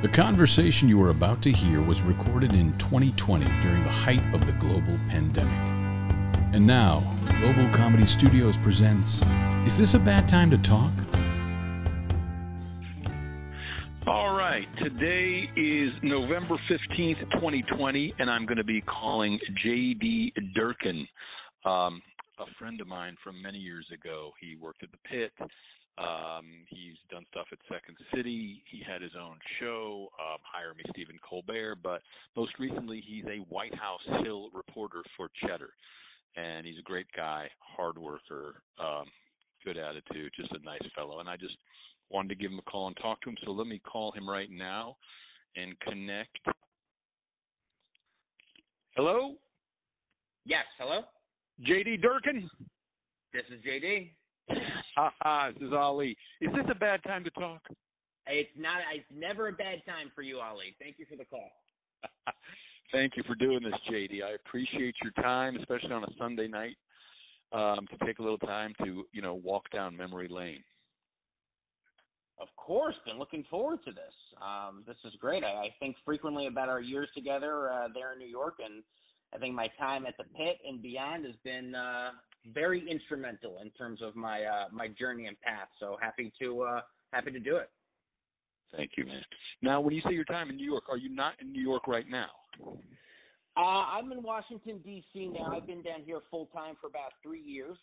The conversation you are about to hear was recorded in 2020 during the height of the global pandemic. And now, Global Comedy Studios presents, Is This a Bad Time to Talk? All right, today is November 15th, 2020, and I'm going to be calling J.D. Durkin, a friend of mine from many years ago. He worked at the Pit. He's done stuff at Second City. He had his own show, Hire Me Stephen Colbert, but most recently he's a White House Hill reporter for Cheddar. And he's a great guy, hard worker, good attitude, just a nice fellow. And I just wanted to give him a call and talk to him, so let me call him right now and connect. Hello? Yes, hello? J.D. Durkin? This is JD. This is Ali. Is this a bad time to talk? It's never a bad time for you, Ali. Thank you for the call. Thank you for doing this, JD. I appreciate your time, especially on a Sunday night, to take a little time to, walk down memory lane. Of course, been looking forward to this. This is great. I think frequently about our years together there in New York, and I think my time at the Pit and beyond has been very instrumental in terms of my journey and path. So happy to do it. Thank you, man. Now, when you say your time in New York, are you not in New York right now? I'm in Washington, D.C. now. I've been down here full-time for about 3 years,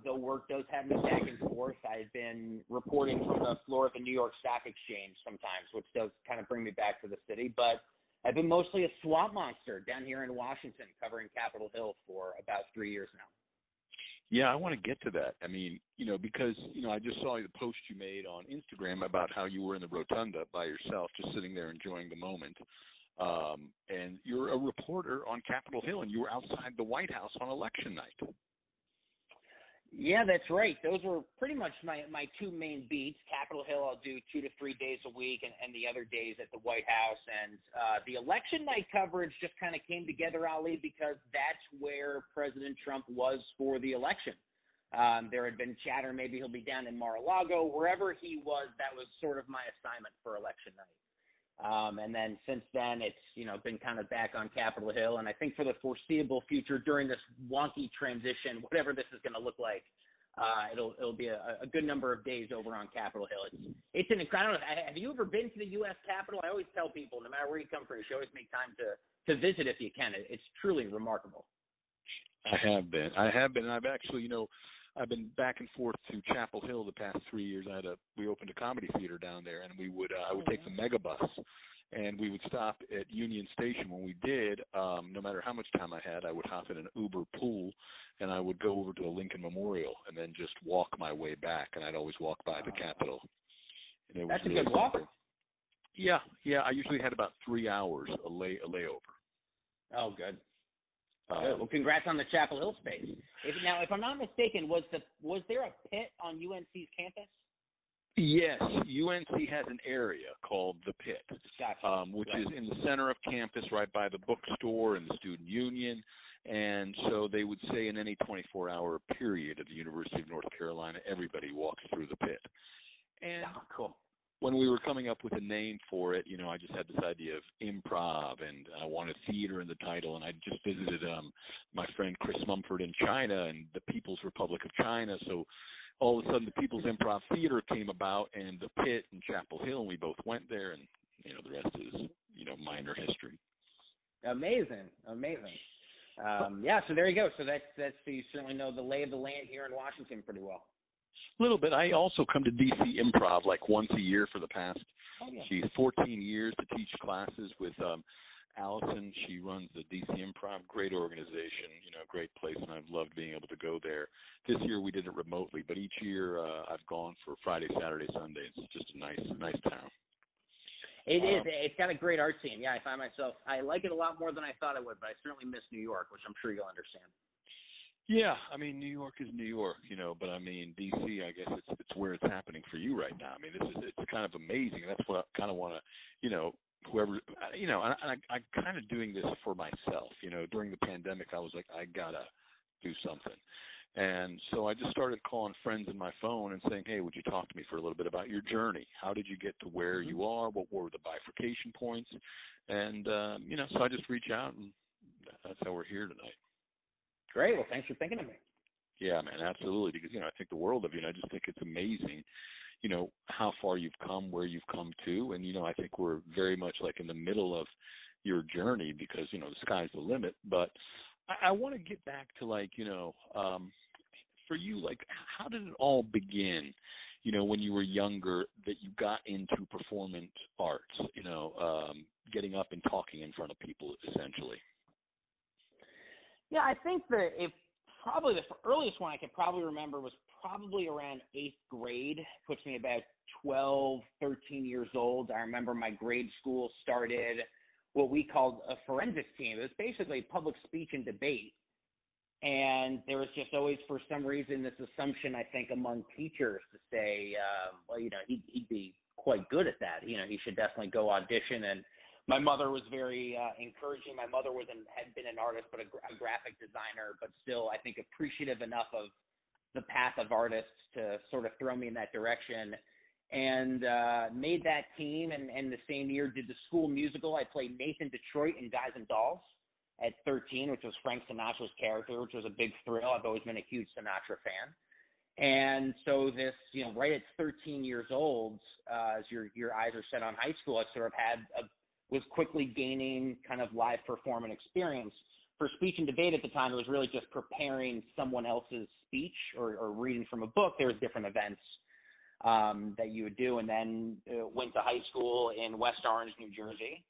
though work does have me back and forth. I've been reporting from the floor of the New York Stock Exchange sometimes, which does kind of bring me back to the city. But I've been mostly a swamp monster down here in Washington, covering Capitol Hill for about 3 years now. Yeah, I want to get to that. I mean, because, I just saw the post you made on Instagram about how you were in the rotunda by yourself, just sitting there enjoying the moment. And you're a reporter on Capitol Hill, and you were outside the White House on election night. Yeah, that's right. Those were pretty much my two main beats. Capitol Hill, I'll do 2 to 3 days a week, and the other days at the White House. And the election night coverage just kind of came together, Ali, because that's where President Trump was for the election. There had been chatter maybe he'll be down in Mar-a-Lago. Wherever he was, that was sort of my assignment for election night. And then since then, it's, been kind of back on Capitol Hill. And I think for the foreseeable future during this wonky transition, whatever this is going to look like, it'll be a good number of days over on Capitol Hill. It's an incredible. Have you ever been to the U.S. Capitol? I always tell people, no matter where you come from, you should always make time to visit if you can. It's truly remarkable. I have been. And I've actually, I've been back and forth to Chapel Hill the past 3 years. We opened a comedy theater down there, and I would take the megabus, and we would stop at Union Station. When we did, no matter how much time I had, I would hop in an Uber pool, and I would go over to the Lincoln Memorial and then just walk my way back, and I'd always walk by the Capitol. And it was That's a good walk. Yeah. I usually had about 3 hours a layover. Oh, good. Well, congrats on the Chapel Hill space. If I'm not mistaken, was there a pit on UNC's campus? Yes, UNC has an area called the Pit, gotcha. Which is in the center of campus, right by the bookstore and the student union. And so they would say in any 24-hour period at the University of North Carolina, everybody walks through the Pit. And cool. When we were coming up with a name for it, I just had this idea of improv, and I wanted theater in the title, and I just visited my friend Chris Mumford in China and the People's Republic of China. So all of a sudden the People's Improv Theater came about, and the Pit and Chapel Hill, and we both went there, and, the rest is, minor history. Amazing. Yeah, so there you go. So that's so you certainly know the lay of the land here in Washington pretty well. A little bit. I also come to DC Improv like once a year for the past 14 years to teach classes with Allison. She runs the DC Improv, great organization, great place, and I've loved being able to go there. This year we did it remotely, but each year I've gone for Friday, Saturday, Sunday. It's just a nice town. It is. It's got a great art scene. Yeah, I like it a lot more than I thought I would, but I certainly miss New York, which I'm sure you'll understand. Yeah, I mean, New York is New York, but I mean, D.C., I guess it's where it's happening for you right now. I mean, it's kind of amazing. That's what I kind of want to, whoever, and I'm kind of doing this for myself. During the pandemic, I was like, I got to do something. And so I just started calling friends in my phone and saying, hey, would you talk to me for a little bit about your journey? How did you get to where you are? What were the bifurcation points? And, so I just reached out, and that's how we're here tonight. Great. Well, thanks for thinking of me. Yeah, man, absolutely. Because, I think the world of you, and I just think it's amazing, how far you've come, where you've come to. And, I think we're very much like in the middle of your journey because, the sky's the limit. But I want to get back to for you, how did it all begin, when you were younger that you got into performance arts, getting up and talking in front of people essentially? Yeah, I think that probably the earliest one I could probably remember was probably around 8th grade. Puts me about 12, 13 years old. I remember my grade school started what we called a forensics team. It was basically public speech and debate. And there was just always, for some reason, this assumption, I think, among teachers to say, he'd be quite good at that. He should definitely go audition. And my mother was very encouraging. My mother had been an artist, but a graphic designer, but still, I think, appreciative enough of the path of artists to sort of throw me in that direction. And made that team, and the same year did the school musical. I played Nathan Detroit in Guys and Dolls at 13, which was Frank Sinatra's character, which was a big thrill. I've always been a huge Sinatra fan. And so this, right at 13 years old, as your eyes are set on high school, I sort of was quickly gaining kind of live performance experience. For speech and debate at the time, it was really just preparing someone else's speech or reading from a book. There was different events that you would do, and then went to high school in West Orange, New Jersey.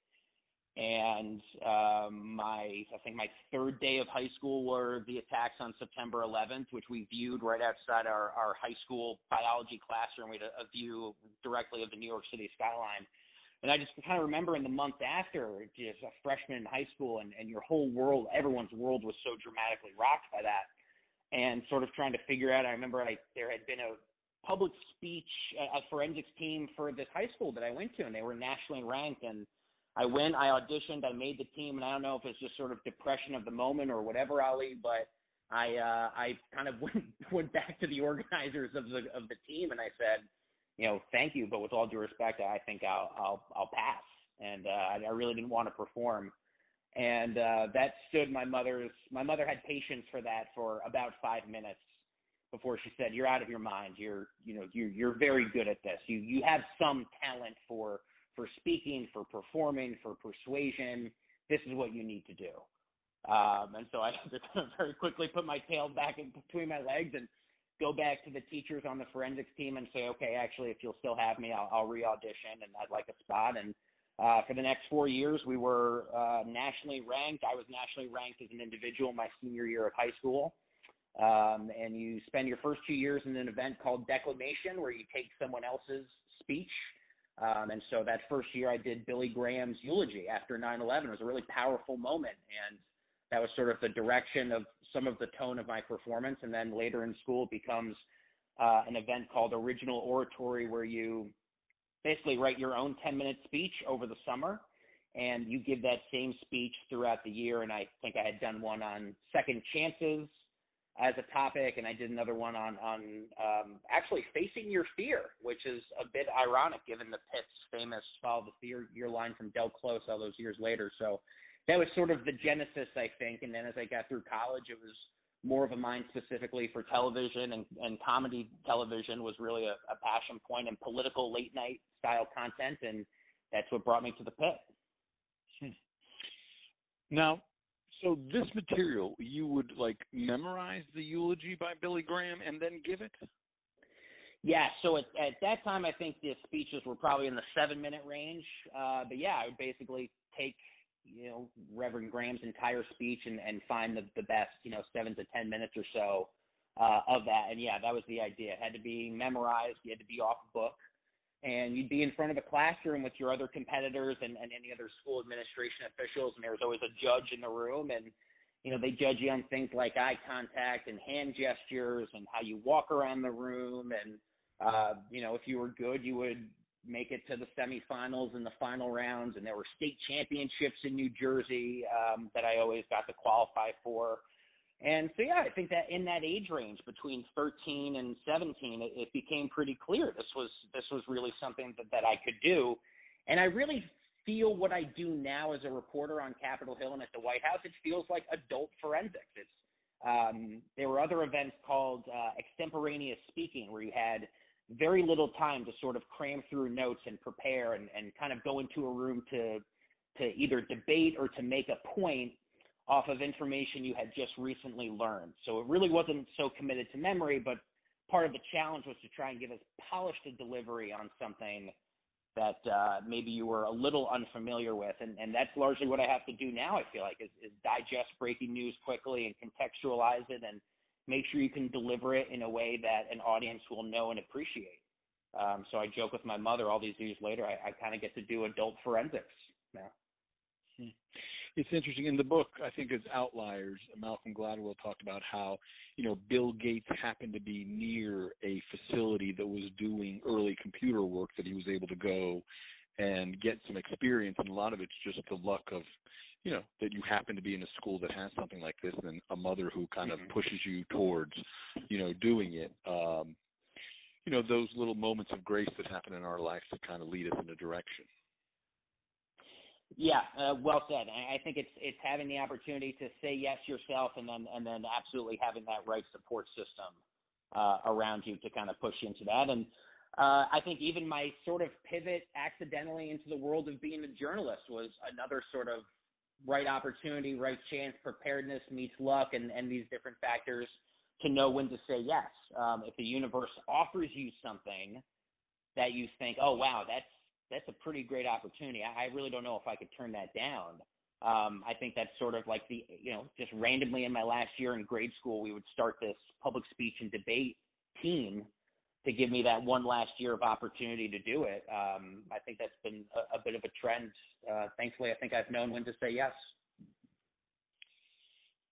And I think my third day of high school were the attacks on September 11th, which we viewed right outside our high school biology classroom. We had a view directly of the New York City skyline. And I just kind of remember in the month after, just a freshman in high school, and your whole world, everyone's world was so dramatically rocked by that. And sort of trying to figure out, I remember there had been a public speech, a forensics team for this high school that I went to, and they were nationally ranked. And I went, I auditioned, I made the team, and I don't know if it's just sort of depression of the moment or whatever, Ali, but I kind of went back to the organizers of the team, and I said, thank you, but with all due respect, I think I'll pass. And I really didn't want to perform. And that stood my mother had patience for that for about 5 minutes before she said, "You're out of your mind. You're very good at this. You have some talent for speaking, for performing, for persuasion. This is what you need to do." And so I had to very quickly put my tail back in between my legs and go back to the teachers on the forensics team and say, okay, actually, if you'll still have me, I'll re-audition, and I'd like a spot. And for the next 4 years, we were nationally ranked. I was nationally ranked as an individual my senior year of high school. And you spend your first 2 years in an event called declamation, where you take someone else's speech. And so that first year I did Billy Graham's eulogy after 9/11. It was a really powerful moment. And that was sort of the direction of some of the tone of my performance. And then later in school it becomes an event called Original Oratory, where you basically write your own 10-minute speech over the summer, and you give that same speech throughout the year. And I think I had done one on second chances as a topic, and I did another one on actually facing your fear, which is a bit ironic given the Pitt's famous follow the fear your line from Del Close all those years later. So that was sort of the genesis, I think. And then as I got through college, it was more of a mind specifically for television, and comedy television was really a passion point, and political late night style content. And that's what brought me to the Pitt. Now, so this material, you would memorize the eulogy by Billy Graham and then give it? Yeah, so at that time, I think the speeches were probably in the 7-minute range. But yeah, I would basically take, Reverend Graham's entire speech and find the best, 7 to 10 minutes or so of that. And yeah, that was the idea. It had to be memorized. You had to be off book. And you'd be in front of a classroom with your other competitors and any other school administration officials, and there was always a judge in the room, and they judge you on things like eye contact and hand gestures and how you walk around the room. And if you were good, you would make it to the semifinals and the final rounds. And there were state championships in New Jersey that I always got to qualify for. And so, yeah, I think that in that age range between 13 and 17, it became pretty clear this was really something that I could do. And I really feel what I do now as a reporter on Capitol Hill and at the White House, it feels like adult forensics. There were other events called extemporaneous speaking, where you had very little time to sort of cram through notes and prepare and kind of go into a room to either debate or to make a point off of information you had just recently learned. So it really wasn't so committed to memory, but part of the challenge was to try and give as polished a delivery on something that maybe you were a little unfamiliar with. And that's largely what I have to do now, I feel like, is digest breaking news quickly and contextualize it and make sure you can deliver it in a way that an audience will know and appreciate. So I joke with my mother all these years later, I kind of get to do adult forensics now. It's interesting. In the book, I think as Outliers, Malcolm Gladwell talked about how, Bill Gates happened to be near a facility that was doing early computer work, that he was able to go and get some experience. And a lot of it's just the luck of, that you happen to be in a school that has something like this, and a mother who kind of pushes you towards, doing it. Those little moments of grace that happen in our lives that kind of lead us in a direction. Yeah, well said. I think it's having the opportunity to say yes yourself, and then absolutely having that right support system around you to kind of push you into that. And I think even my sort of pivot accidentally into the world of being a journalist was another sort of right opportunity, right chance, preparedness meets luck, and these different factors to know when to say yes. If the universe offers you something that you think, oh wow, that's a pretty great opportunity, I really don't know if I could turn that down. I think that's sort of like just randomly in my last year in grade school, we would start this public speech and debate team to give me that one last year of opportunity to do it. I think that's been a bit of a trend. Thankfully, I think I've known when to say yes.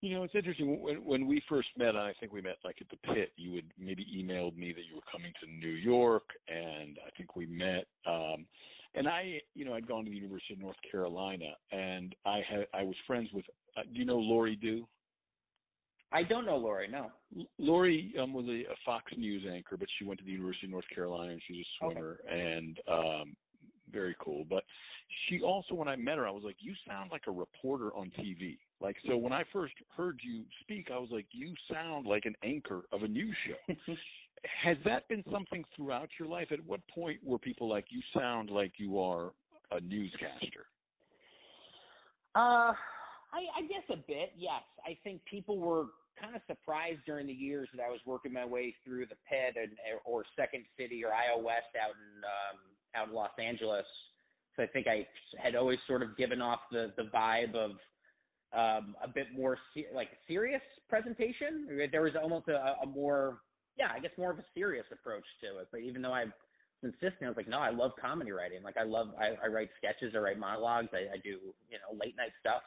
It's interesting. When we first met, I think we met like at the Pit, you had maybe emailed me that you were coming to New York, and I think we met. And I'd gone to the University of North Carolina, and I was friends with, do you know Lori Dew? I don't know Lori, no. Lori was a Fox News anchor, but she went to the University of North Carolina, and she's a swimmer, and very cool. But she also, when I met her, I was like, you sound like a reporter on TV. Like, so when I first heard you speak, I was like, you sound like an anchor of a news show. Has that been something throughout your life? At what point were people like, you sound like you are a newscaster? I guess a bit, yes. I think people were kind of surprised during the years that I was working my way through the Pit or Second City or IO West out in Los Angeles. So I think I had always sort of given off the vibe of a bit more serious presentation. There was almost a more, I guess more of a serious approach to it. But even though I was insistent, I was like, no, I love comedy writing. Like I write sketches, I write monologues, I do, late night stuff.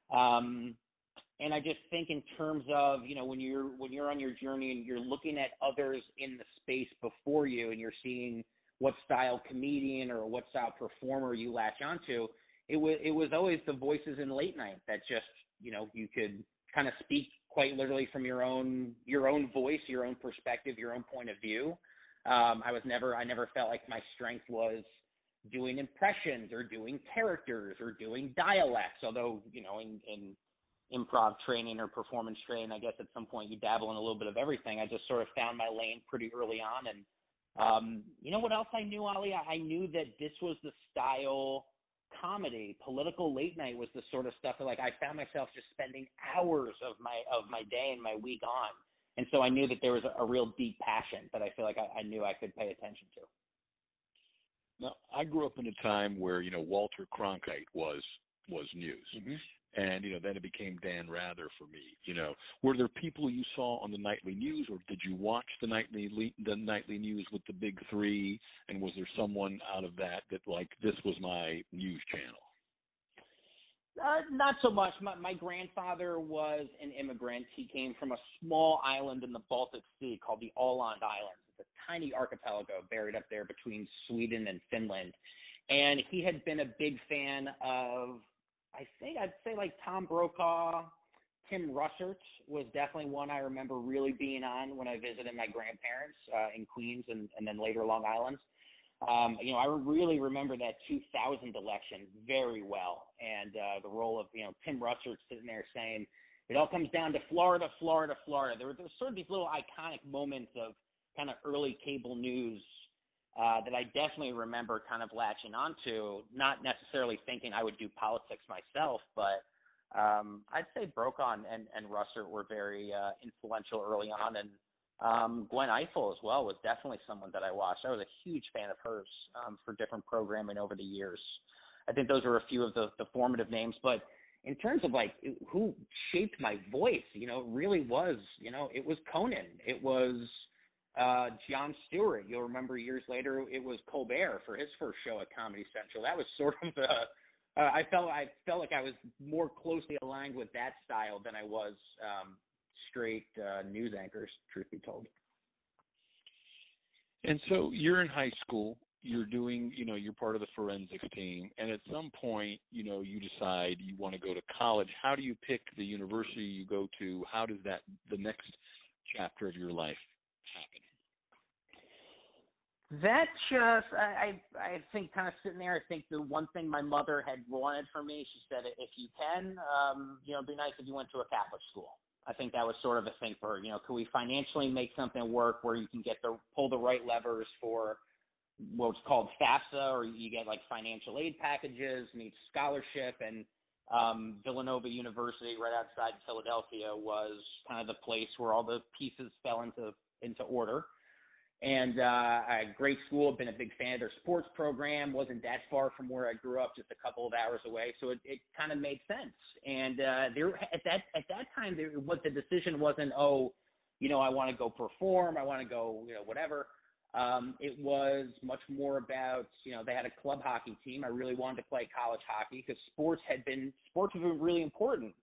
And I just think in terms of, when you're on your journey and you're looking at others in the space before you and you're seeing what style comedian or what style performer you latch onto, it was always the voices in late night that just, you could kind of speak quite literally from your own voice, your own perspective, your own point of view. I never felt like my strength was doing impressions or doing characters or doing dialects, although, in improv training or performance training, I guess at some point you dabble in a little bit of everything. I just sort of found my lane pretty early on. And you know what else I knew, Ali? I knew that this was the style comedy. Political late night was the sort of stuff that I found myself just spending hours of my day and my week on. And so I knew that there was a real deep passion that I feel like I knew I could pay attention to. Now, I grew up in a time where, Walter Cronkite was news. Mm-hmm. And, then it became Dan Rather for me. Were there people you saw on the nightly news, or did you watch the nightly news with the big three? And was there someone out of that this was my news channel? Not so much. My grandfather was an immigrant. He came from a small island in the Baltic Sea called the Åland Islands. It's a tiny archipelago buried up there between Sweden and Finland. And he had been a big fan of, I'd say like Tom Brokaw, Tim Russert was definitely one I remember really being on when I visited my grandparents in Queens and then later Long Island. I really remember that 2000 election very well, and the role of Tim Russert sitting there saying it all comes down to Florida, Florida, Florida. There were sort of these little iconic moments of kind of early cable news that I definitely remember kind of latching onto, not necessarily thinking I would do politics myself, but I'd say Brokaw and Russert were very influential early on, and Gwen Eiffel as well was definitely someone that I watched. I was a huge fan of hers for different programming over the years. I think those are a few of the formative names, but in terms of like who shaped my voice, it really was, it was Conan. It was Jon Stewart. You'll remember years later it was Colbert for his first show at Comedy Central. That was sort of I felt like I was more closely aligned with that style than I was straight news anchors, truth be told. And so you're in high school, you're doing, you're part of the forensics team, and at some point, you decide you want to go to college. How do you pick the university you go to? How does the next chapter of your life happen? That just, I think kind of sitting there, I think the one thing my mother had wanted for me, she said, if you can, it'd be nice if you went to a Catholic school. I think that was sort of a thing for her. Could we financially make something work where you can pull the right levers for what's called FAFSA, or you get like financial aid packages, need scholarship, and Villanova University right outside Philadelphia was kind of the place where all the pieces fell into order. And a great school, been a big fan of their sports program, wasn't that far from where I grew up, just a couple of hours away, so it kind of made sense. And there at that time, the decision wasn't, I want to go perform, I want to go, whatever. It was much more about, they had a club hockey team. I really wanted to play college hockey because sports have been really important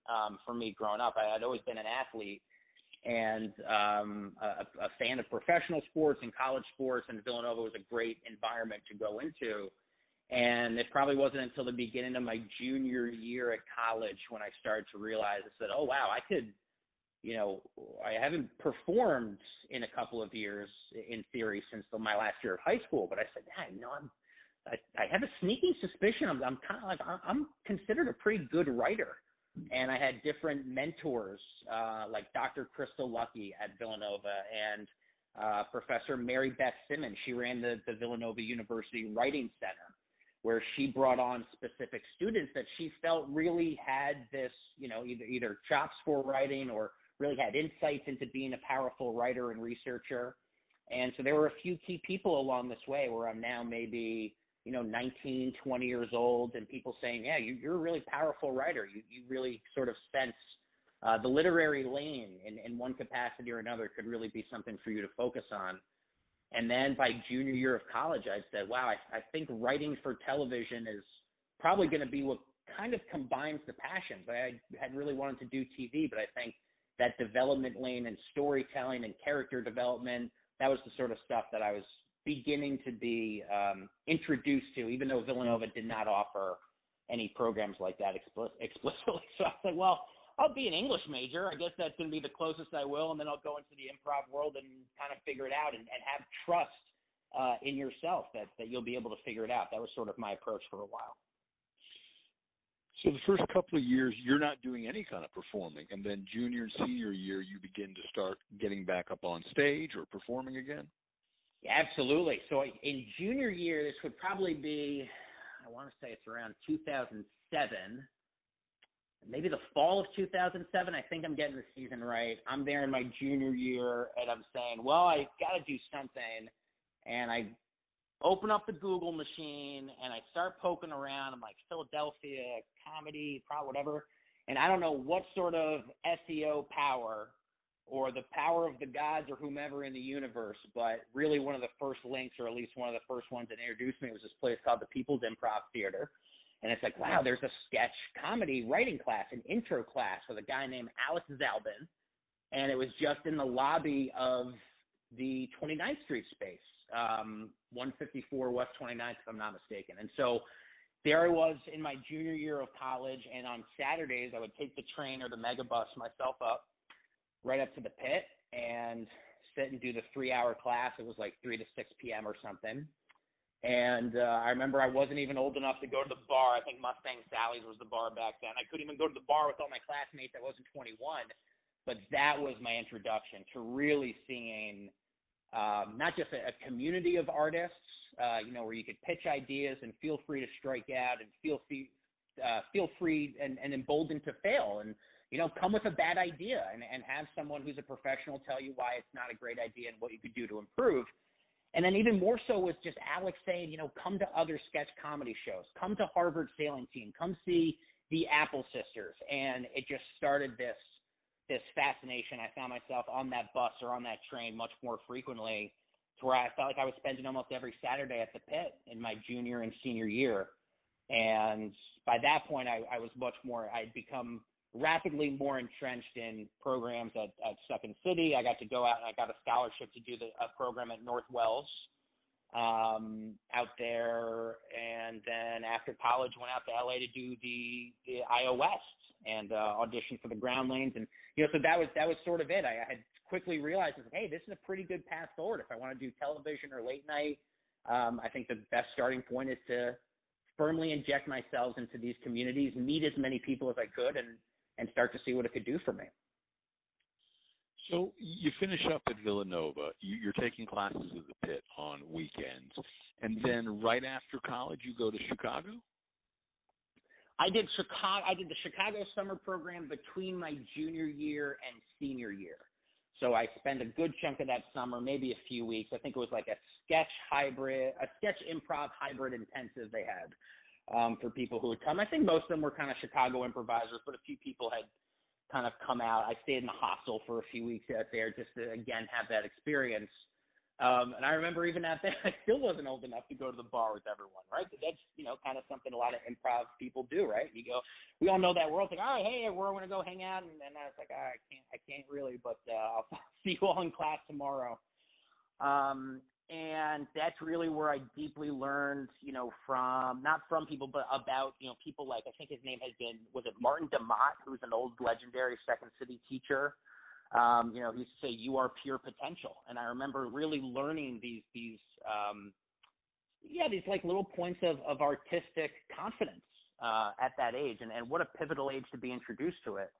for me growing up. I had always been an athlete and a fan of professional sports and college sports, and Villanova was a great environment to go into. And it probably wasn't until the beginning of my junior year at college when I started to realize, I said, oh, wow, I could, I haven't performed in a couple of years in theory since my last year of high school, but I said, I have a sneaking suspicion I'm kind of like, I'm considered a pretty good writer. And I had different mentors, like Dr. Crystal Lucky at Villanova and Professor Mary Beth Simmons. She ran the Villanova University Writing Center, where she brought on specific students that she felt really had this, either chops for writing or really had insights into being a powerful writer and researcher. And so there were a few key people along this way where I'm now maybe 19, 20 years old, and people saying, yeah, you're a really powerful writer. You really sort of sense the literary lane in one capacity or another could really be something for you to focus on. And then by junior year of college, I said, wow, I think writing for television is probably going to be what kind of combines the passions. I had really wanted to do TV, but I think that development lane and storytelling and character development, that was the sort of stuff that I was beginning to be introduced to, even though Villanova did not offer any programs like that explicitly. So I was like, well, I'll be an English major. I guess that's going to be the closest I will, and then I'll go into the improv world and kind of figure it out and have trust in yourself that you'll be able to figure it out. That was sort of my approach for a while. So the first couple of years, you're not doing any kind of performing, and then junior and senior year, you begin to start getting back up on stage or performing again? Yeah, absolutely. So in junior year, this would probably be, I want to say it's around 2007, maybe the fall of 2007. I think I'm getting the season right. I'm there in my junior year, and I'm saying, well, I got to do something. And I open up the Google machine, and I start poking around. I'm like, Philadelphia, comedy, whatever. And I don't know what sort of SEO power or the power of the gods or whomever in the universe, but really one of the first links, or at least one of the first ones that introduced me, was this place called the People's Improv Theater. And it's like, wow, there's a sketch comedy writing class, an intro class with a guy named Alex Zalbin. And it was just in the lobby of the 29th Street space, 154 West 29th, if I'm not mistaken. And so there I was in my junior year of college, and on Saturdays I would take the train or the mega bus myself up, right up to the pit, and sit and do the 3-hour class. It was like 3 to 6 p.m. or something. And I remember I wasn't even old enough to go to the bar. I think Mustang Sally's was the bar back then. I couldn't even go to the bar with all my classmates. I wasn't 21. But that was my introduction to really seeing not just a community of artists, where you could pitch ideas and feel free to strike out and feel free and emboldened to fail and, come with a bad idea and have someone who's a professional tell you why it's not a great idea and what you could do to improve. And then even more so was just Alex saying, come to other sketch comedy shows, come to Harvard Sailing Team, come see the Apple Sisters. And it just started this fascination. I found myself on that bus or on that train much more frequently, to where I felt like I was spending almost every Saturday at the pit in my junior and senior year. And by that point, I'd become rapidly more entrenched in programs at Second City. I got to go out and I got a scholarship to do a program at North Wells out there. And then after college, went out to LA to do the IO West and audition for the Ground Lanes. And, so that was sort of it. I had quickly realized, hey, this is a pretty good path forward. If I want to do television or late night, I think the best starting point is to firmly inject myself into these communities, meet as many people as I could, and start to see what it could do for me. So you finish up at Villanova. You're taking classes at the pit on weekends. And then right after college, you go to Chicago? I did the Chicago summer program between my junior year and senior year. So I spent a good chunk of that summer, maybe a few weeks. I think it was like a sketch improv hybrid intensive they had for people who would come. I think most of them were kind of Chicago improvisers, but a few people had kind of come out. I stayed in the hostel for a few weeks out there just to, again, have that experience. And I remember even out there, I still wasn't old enough to go to the bar with everyone, right? But that's, kind of something a lot of improv people do, right? You go, we all know that world. It's like, all right, hey, we're going to go hang out. And I was like, I can't really, but I'll see you all in class tomorrow. And that's really where I deeply learned, not from people, but about, people like, I think his name was it Martin DeMott, who's an old legendary Second City teacher. He used to say, you are pure potential. And I remember really learning these like little points of artistic confidence at that age, and what a pivotal age to be introduced to it.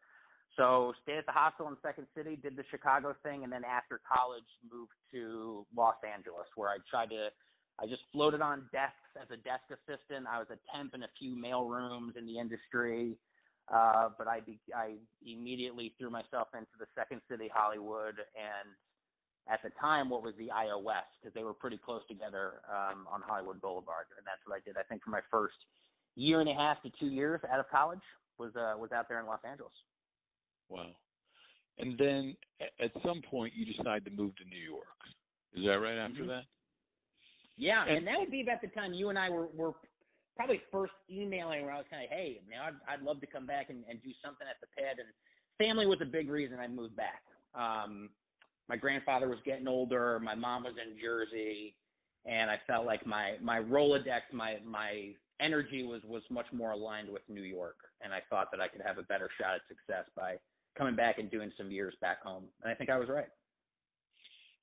So stayed at the hostel in Second City, did the Chicago thing, and then after college moved to Los Angeles, where I just floated on desks as a desk assistant. I was a temp in a few mail rooms in the industry. But I immediately threw myself into the Second City Hollywood, and at the time, what was the IO West, because they were pretty close together on Hollywood Boulevard, and that's what I did. I think for my first year and a half to 2 years out of college was out there in Los Angeles. Wow. And then at some point, you decide to move to New York. Is that right after that? Yeah, and that would be about the time you and I were probably first emailing, where I was kind of, hey, man, I'd love to come back and do something at the pit. And family was a big reason I moved back. My grandfather was getting older. My mom was in Jersey. And I felt like my Rolodex, my energy was much more aligned with New York. And I thought that I could have a better shot at success by coming back and doing some years back home. And I think I was right.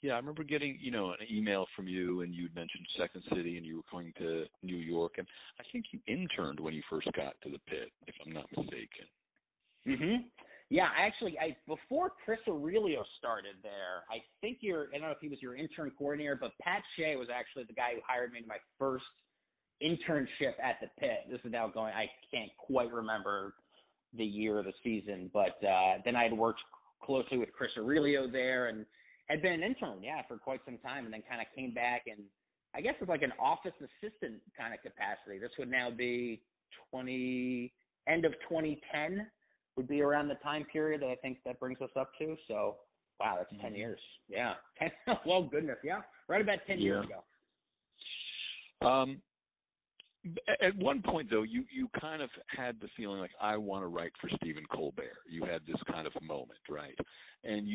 Yeah, I remember getting, an email from you, and you'd mentioned Second City, and you were going to New York, and I think you interned when you first got to the pit, if I'm not mistaken. Mm-hmm. Yeah, actually, before Chris Aurelio started there, I don't know if he was your intern coordinator, but Pat Shea was actually the guy who hired me to my first internship at the pit. This is now I can't quite remember the year or the season, but then I had worked closely with Chris Aurelio there, and had been an intern, for quite some time, and then kind of came back, and I guess it's like an office assistant kind of capacity. This would now be end of 2010 would be around the time period that I think that brings us up to. So, wow, that's 10 years. Yeah. Well, goodness. Yeah. Right about 10 years ago. At one point, though, you kind of had the feeling like, I want to write for Stephen Colbert. You had this kind of moment, right? And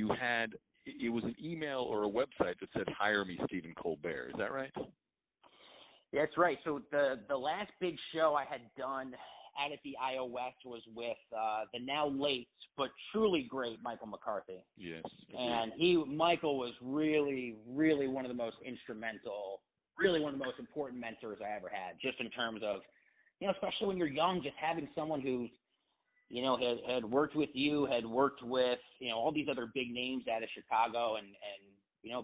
it was an email or a website that said, hire me, Stephen Colbert. Is that right? That's right. So the last big show I had done out at the IO West was with the now late but truly great Michael McCarthy. Yes. And Michael was really, really one of the most instrumental, really one of the most important mentors I ever had, just in terms of, especially when you're young, just having someone who, had worked with you, had worked with, all these other big names out of Chicago and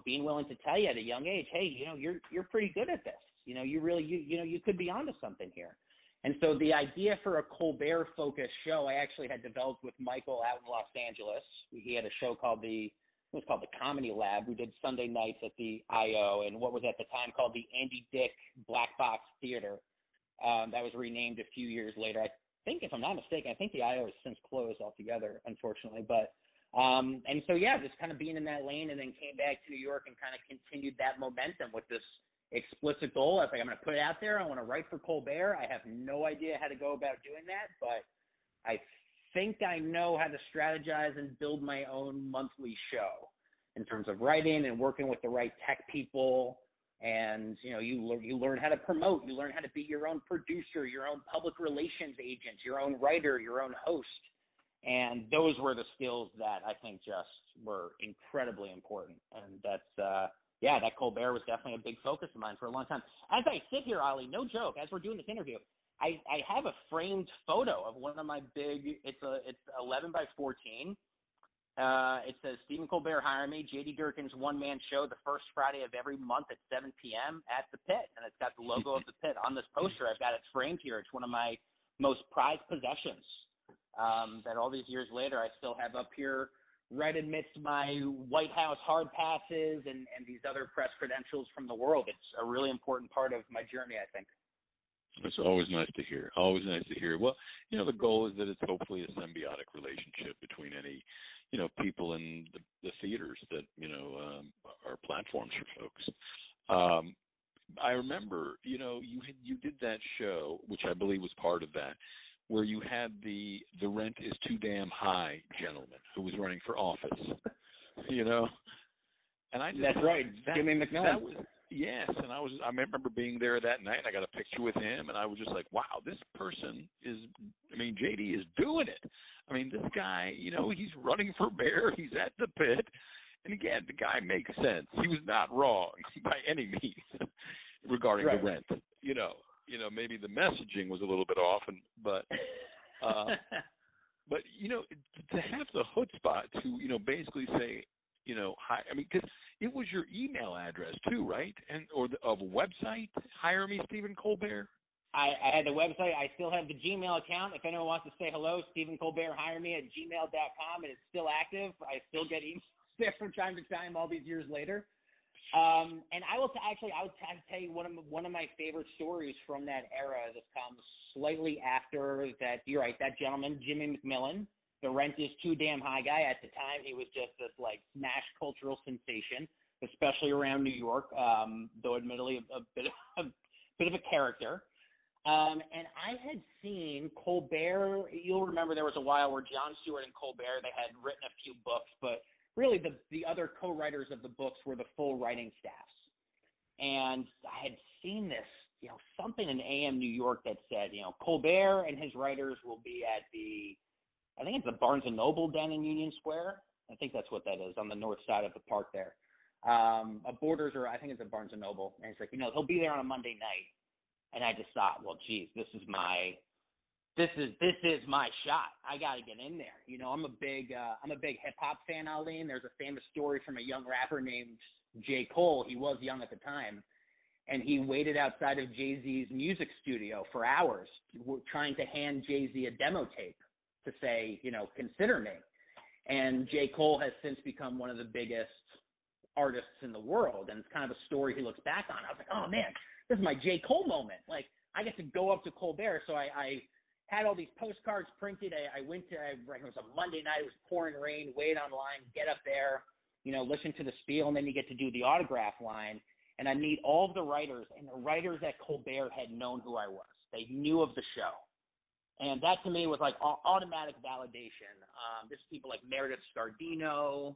being willing to tell you at a young age, hey, you're pretty good at this. You could be onto something here. And so the idea for a Colbert-focused show I actually had developed with Michael out in Los Angeles. He had a show called the Comedy Lab. We did Sunday nights at the IO and what was at the time called the Andy Dick Black Box Theater. That was renamed a few years later. I think, if I'm not mistaken, I think the IO has since closed altogether, unfortunately. But and so, just kind of being in that lane, and then came back to New York and kind of continued that momentum with this explicit goal. I was like, I'm going to put it out there. I want to write for Colbert. I have no idea how to go about doing that, but I think I know how to strategize and build my own monthly show in terms of writing and working with the right tech people. And, you learn how to promote. You learn how to be your own producer, your own public relations agent, your own writer, your own host. And those were the skills that I think just were incredibly important. And that's, that Colbert was definitely a big focus of mine for a long time. As I sit here, Ollie, no joke, as we're doing this interview, I have a framed photo of one of my it's 11 by 14. It says, Stephen Colbert, hire me, J.D. Durkin's one-man show the first Friday of every month at 7 p.m. at the Pit. And it's got the logo of the Pit on this poster. I've got it framed here. It's one of my most prized possessions that all these years later I still have up here right amidst my White House hard passes and these other press credentials from the world. It's a really important part of my journey, I think. It's always nice to hear. Always nice to hear. Well, the goal is that it's hopefully a symbiotic relationship between any, people in the theaters that, are platforms for folks. I remember, you did that show, which I believe was part of that, where you had the rent is too damn high gentleman who was running for office, And I just, that's right, Jimmy McMillan. Yes, and I remember being there that night, and I got a picture with him, and I was just like, wow, this person JD is doing it. This guy, he's running for mayor, he's at the Pit, and again, the guy makes sense. He was not wrong by any means regarding the rent. Maybe the messaging was a little bit off, but to have the chutzpah to, basically say, hi, because it was your email address too, right? Or of a website, hire me, Stephen Colbert. I had the website. I still have the Gmail account. If anyone wants to say hello, Stephen Colbert, hire me at gmail.com. And it's still active. I still get emails there from time to time all these years later. And I will tell you one of my favorite stories from that era. This comes slightly after that. You're right, that gentleman, Jimmy McMillan, the rent is too damn high guy. At the time, he was just this smash cultural sensation, especially around New York. Though admittedly a bit of a character. And I had seen Colbert. You'll remember there was a while where Jon Stewart and Colbert, they had written a few books, but really the other co-writers of the books were the full writing staffs. And I had seen this, something in AM New York that said, Colbert and his writers will be at I think it's the Barnes & Noble down in Union Square. I think that's what that is, on the north side of the park there. I think it's a Barnes & Noble. And it's like, he'll be there on a Monday night. And I just thought, well, geez, this is my shot. I got to get in there. I'm a big hip hop fan, Ali. And there's a famous story from a young rapper named J. Cole. He was young at the time, and he waited outside of Jay-Z's music studio for hours, trying to hand Jay-Z a demo tape to say, consider me. And J. Cole has since become one of the biggest artists in the world, and it's kind of a story he looks back on. I was like, oh man, this is my J. Cole moment. I get to go up to Colbert. So I had all these postcards printed. I went to, it was a Monday night, it was pouring rain, wait online, get up there, listen to the spiel, and then you get to do the autograph line. And I meet all of the writers, and the writers at Colbert had known who I was. They knew of the show. And that to me was automatic validation. There's people like Meredith Scardino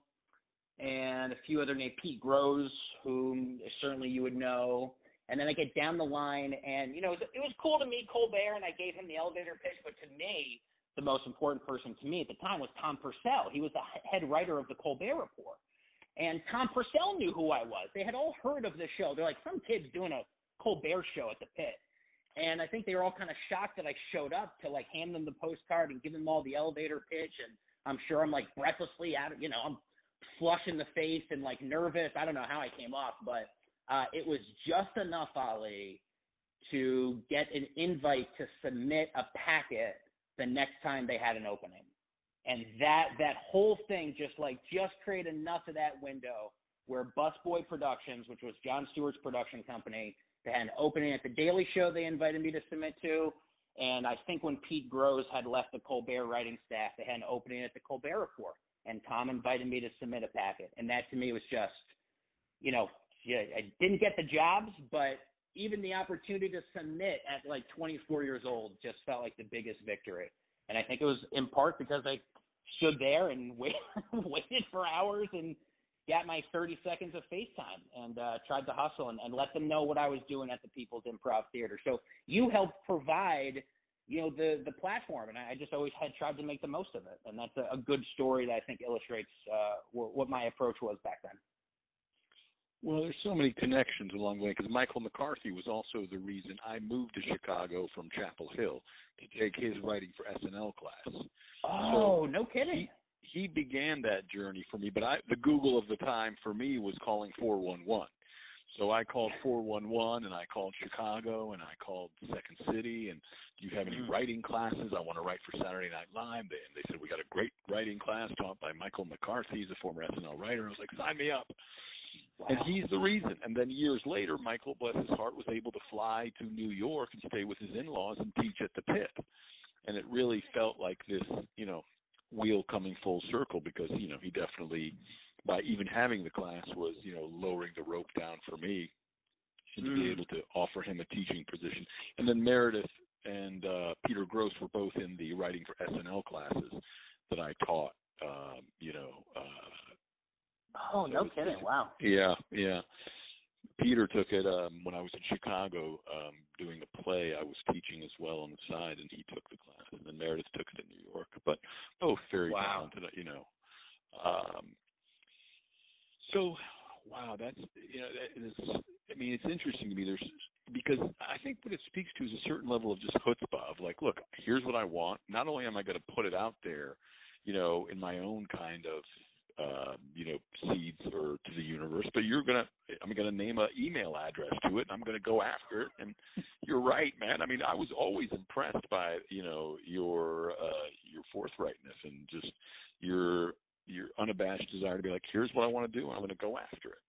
and a few other named Pete Groves, whom certainly you would know. And then I get down the line, and, you know, it was cool to meet Colbert, and I gave him the elevator pitch. But to me, the most important person to me at the time was Tom Purcell. He was the head writer of the Colbert Report. And Tom Purcell knew who I was. They had all heard of the show. They're like, some kid's doing a Colbert show at the Pit. And I think they were all kind of shocked that I showed up to, like, hand them the postcard and give them all the elevator pitch. And I'm sure I'm, like, breathlessly out of, you know, I'm flush in the face and, like, nervous. I don't know how I came off, but it was just enough, Ali, to get an invite to submit a packet the next time they had an opening. And that whole thing just created enough of that window where Busboy Productions, which was Jon Stewart's production company, they had an opening at the Daily Show they invited me to submit to. And I think when Pete Grosz had left the Colbert writing staff, they had an opening at the Colbert Report. And Tom invited me to submit a packet. And that to me was just, you know, I didn't get the jobs, but even the opportunity to submit at like 24 years old just felt like the biggest victory. And I think it was in part because I stood there and waited for hours and got my 30 seconds of FaceTime and tried to hustle and let them know what I was doing at the People's Improv Theater. So you helped provide, you know, the platform, and I just always had tried to make the most of it. And that's a good story that I think illustrates what my approach was back then. Well, there's so many connections along the way because Michael McCarthy was also the reason I moved to Chicago from Chapel Hill to take his writing for SNL class. Oh, so no kidding. He began that journey for me, but the Google of the time for me was calling 411. So I called 411, and I called Chicago, and I called Second City, and do you have any writing classes? I want to write for Saturday Night Live. And they said, we got a great writing class taught by Michael McCarthy. He's a former SNL writer. I was like, sign me up. Wow. And he's the reason. And then years later, Michael, bless his heart, was able to fly to New York and stay with his in-laws and teach at the Pit. And it really felt like this, you know, wheel coming full circle because, you know, he definitely, by even having the class, was, you know, lowering the rope down for me to be able to offer him a teaching position. And then Meredith and Peter Grosz were both in the writing for SNL classes that I taught, you know. Oh, no kidding. Wow. Yeah. Peter took it when I was in Chicago doing a play. I was teaching as well on the side, and he took the class. And then Meredith took it in New York. But both very talented, you know. So, wow, that's, you know, I mean, it's interesting to me. Because I think what it speaks to is a certain level of just chutzpah of like, look, here's what I want. Not only am I going to put it out there, you know, in my own kind of, you know, seeds or to the universe, but I'm going to name an email address to it, and I'm going to go after it. And you're right, man. I mean, I was always impressed by, you know, your forthrightness and just your unabashed desire to be like, here's what I want to do, and I'm going to go after it.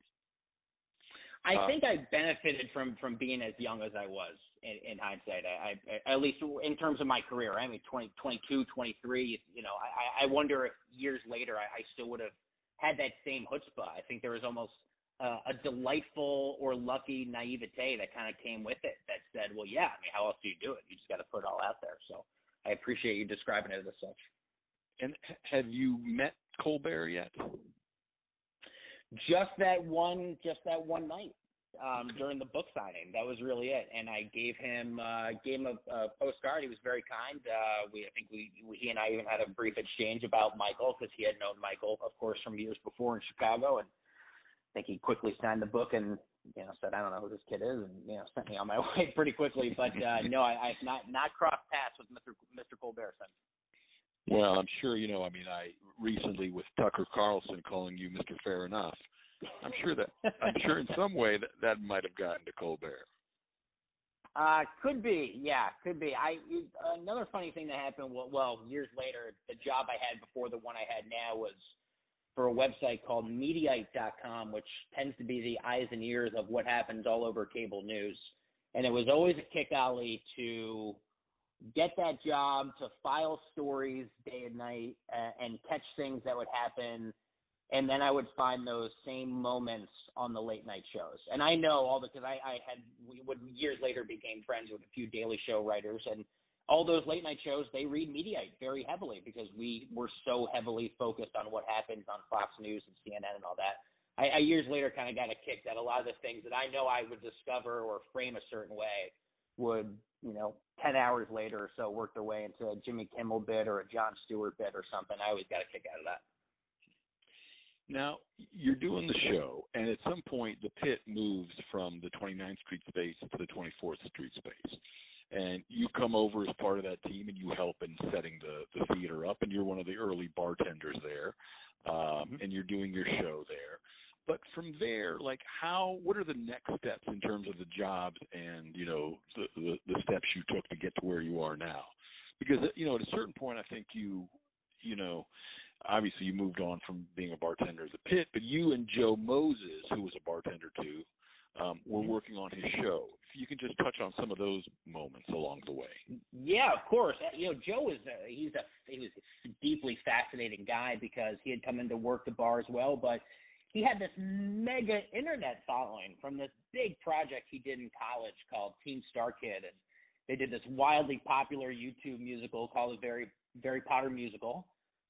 I think I benefited from being as young as I was in hindsight. I at least in terms of my career. I mean, 22, 23, you know, I wonder if years later I still would have had that same chutzpah. I think there was almost a delightful or lucky naivete that kind of came with it that said, well, yeah, I mean, how else do you do it? You just got to put it all out there. So I appreciate you describing it as such. And have you met Colbert yet? Just that one night during the book signing. That was really it. And I gave him a postcard. He was very kind. He and I even had a brief exchange about Michael because he had known Michael, of course, from years before in Chicago. And I think he quickly signed the book and, you know, said, I don't know who this kid is, and, you know, sent me on my way pretty quickly. But no, I've not crossed paths with Mr. Colbert since. Well, I'm sure, you know, I mean, I recently with Tucker Carlson calling you Mr. Fair Enough, I'm sure in some way that might have gotten to Colbert. Could be. Yeah, could be. Another funny thing that happened, well, years later, the job I had before the one I had now was for a website called Mediaite.com, which tends to be the eyes and ears of what happens all over cable news. And it was always a kick, Ali, to get that job, to file stories day and night and catch things that would happen. And then I would find those same moments on the late night shows. And I know because we years later became friends with a few Daily Show writers, and all those late night shows, they read Mediaite very heavily because we were so heavily focused on what happens on Fox News and CNN and all that. I years later kind of got a kick that a lot of the things that I know I would discover or frame a certain way would, 10 hours later or so work their way into a Jimmy Kimmel bit or a Jon Stewart bit or something. I always got a kick out of that. Now, you're doing the show, and at some point the pit moves from the 29th Street space to the 24th Street space. And you come over as part of that team, and you help in setting the theater up, and you're one of the early bartenders there, and you're doing your show there. But from there, what are the next steps in terms of the jobs and, the steps you took to get to where you are now? Because, at a certain point, I think obviously you moved on from being a bartender at the pit, but you and Joe Moses, who was a bartender too, were working on his show. If you can just touch on some of those moments along the way. Yeah, of course. Joe was he was a deeply fascinating guy because he had come into work the bar as well, but he had this mega internet following from this big project he did in college called Team Star Kid, and they did this wildly popular YouTube musical called the Very Potter Musical.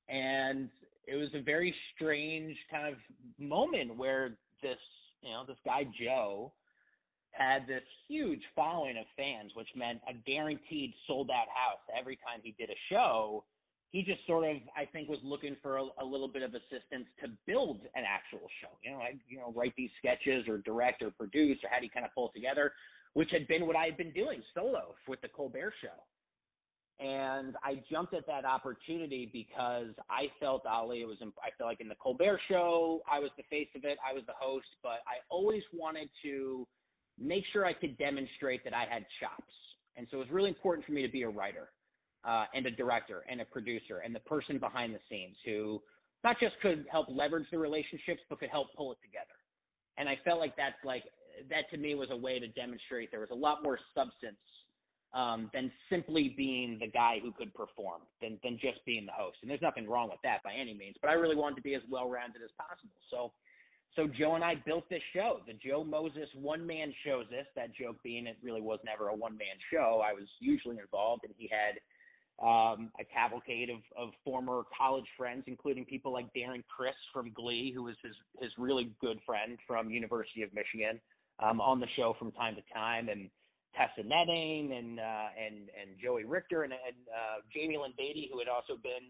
And it was a very strange kind of moment where this guy Joe had this huge following of fans, which meant a guaranteed sold out house every time he did a show. He just sort of, I think, was looking for a little bit of assistance to build an actual show. Write these sketches or direct or produce, or how do you kind of pull it together, which had been what I had been doing solo with the Colbert Show. And I jumped at that opportunity because I felt, Ali, I felt like in the Colbert Show, I was the face of it, I was the host, but I always wanted to make sure I could demonstrate that I had chops. And so it was really important for me to be a writer and a director and a producer and the person behind the scenes who not just could help leverage the relationships, but could help pull it together. And I felt like that to me was a way to demonstrate there was a lot more substance than simply being the guy who could perform, than just being the host. And there's nothing wrong with that by any means, but I really wanted to be as well-rounded as possible. So Joe and I built this show. The Joe Moses one-man show that joke being it really was never a one-man show. I was usually involved, and he had a cavalcade of former college friends, including people like Darren Criss from Glee, who was his really good friend from University of Michigan, on the show from time to time, and Tessa Netting and Joey Richter and Jamie Lynn Beatty, who had also been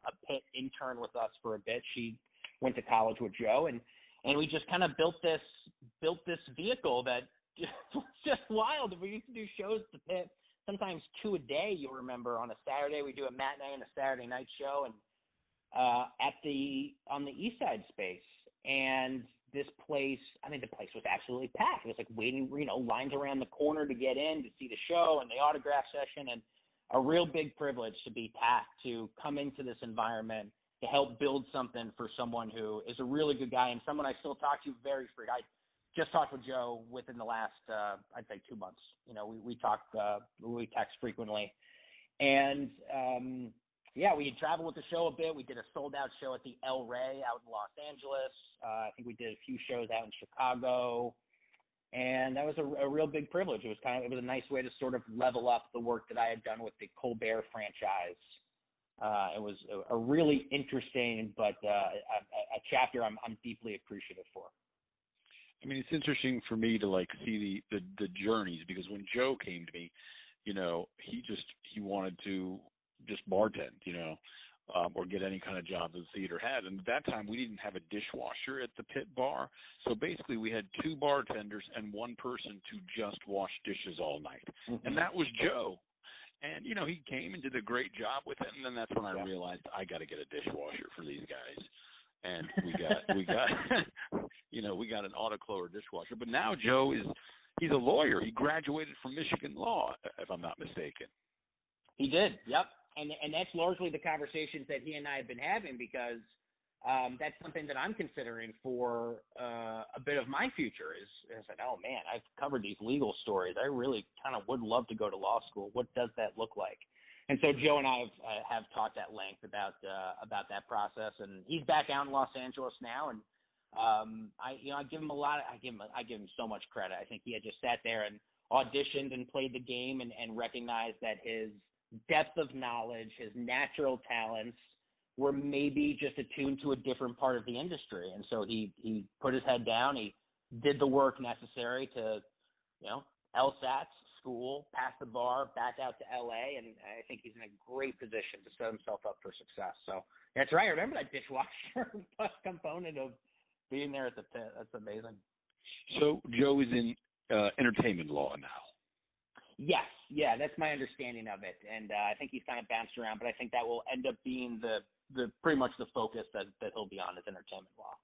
a pit intern with us for a bit. She went to college with Joe, and we just kind of built this vehicle that was just wild. We used to do shows at the pit, sometimes 2 a day. You'll remember on a Saturday we do a matinee and a Saturday night show, and on the East Side space. And this place, the place was absolutely packed. It was like waiting, lines around the corner to get in to see the show and the autograph session, and a real big privilege to be tasked to come into this environment to help build something for someone who is a really good guy and someone I still talk to very frequently. I just talked with Joe within the last, I'd say 2 months. We text frequently. And, we had traveled with the show a bit. We did a sold-out show at the El Rey out in Los Angeles. I think we did a few shows out in Chicago. And that was a real big privilege. It was a nice way to sort of level up the work that I had done with the Colbert franchise. It was a really interesting, but a chapter I'm deeply appreciative for. It's interesting for me to see the journeys, because when Joe came to me, he wanted to just bartend, or get any kind of job that the theater had. And at that time, we didn't have a dishwasher at the pit bar. So basically, we had 2 bartenders and 1 person to just wash dishes all night. Mm-hmm. And that was Joe. And, he came and did a great job with it. And then that's when I realized I got to get a dishwasher for these guys. And we got an autoclover dishwasher. But now Joe he's a lawyer. He graduated from Michigan Law, if I'm not mistaken. He did. Yep. And that's largely the conversations that he and I have been having, because that's something that I'm considering for a bit of my future is like, oh man, I've covered these legal stories. I really kind of would love to go to law school. What does that look like? And so Joe and I have talked at length about that process, and he's back out in Los Angeles now. And I give him I give him so much credit. I think he had just sat there and auditioned and played the game and recognized that his depth of knowledge, his natural talents were maybe just attuned to a different part of the industry. And so he put his head down. He did the work necessary to, LSATs, school, pass the bar, back out to LA, and I think he's in a great position to set himself up for success. So that's right. I remember that dishwasher component of being there at the pit. That's amazing. So Joe is in entertainment law now. Yes, yeah, that's my understanding of it, and I think he's kind of bounced around, but I think that will end up being the pretty much the focus that he'll be on is entertainment law.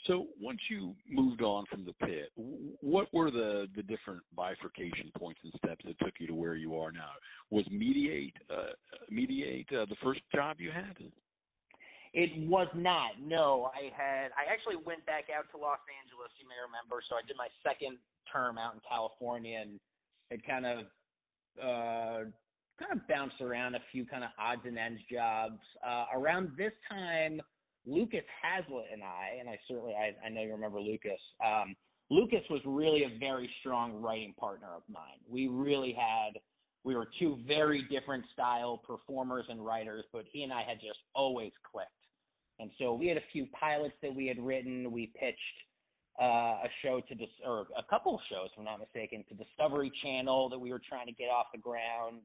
So once you moved on from the pit, what were the different bifurcation points and steps that took you to where you are now? Was Mediate the first job you had? It was not. No, I actually went back out to Los Angeles, you may remember. So I did my second term out in California and had kind of bounced around a few kind of odds and ends jobs. Around this time, Lucas Hazlitt and I know you remember Lucas. Lucas was really a very strong writing partner of mine. We were two very different style performers and writers, but he and I had just always clicked. And so we had a few pilots that we had written. We pitched a couple of shows, if I'm not mistaken, to Discovery Channel that we were trying to get off the ground.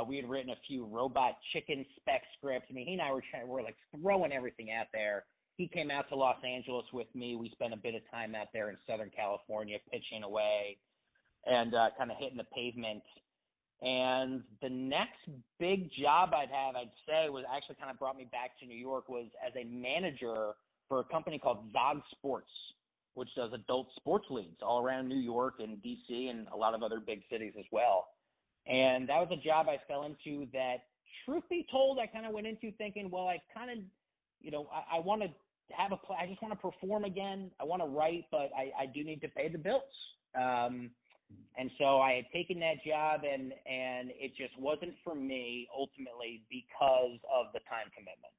We had written a few robot chicken spec scripts. I mean, he and I were like throwing everything out there. He came out to Los Angeles with me. We spent a bit of time out there in Southern California pitching away and kind of hitting the pavement. And the next big job I'd say was actually kind of brought me back to New York was as a manager for a company called Zog Sports, which does adult sports leagues all around New York and D.C. and a lot of other big cities as well. And that was a job I fell into that, truth be told, I kind of went into thinking, well, I kind of, I want to I just want to perform again. I want to write, but I do need to pay the bills. And so I had taken that job and it just wasn't for me ultimately because of the time commitment.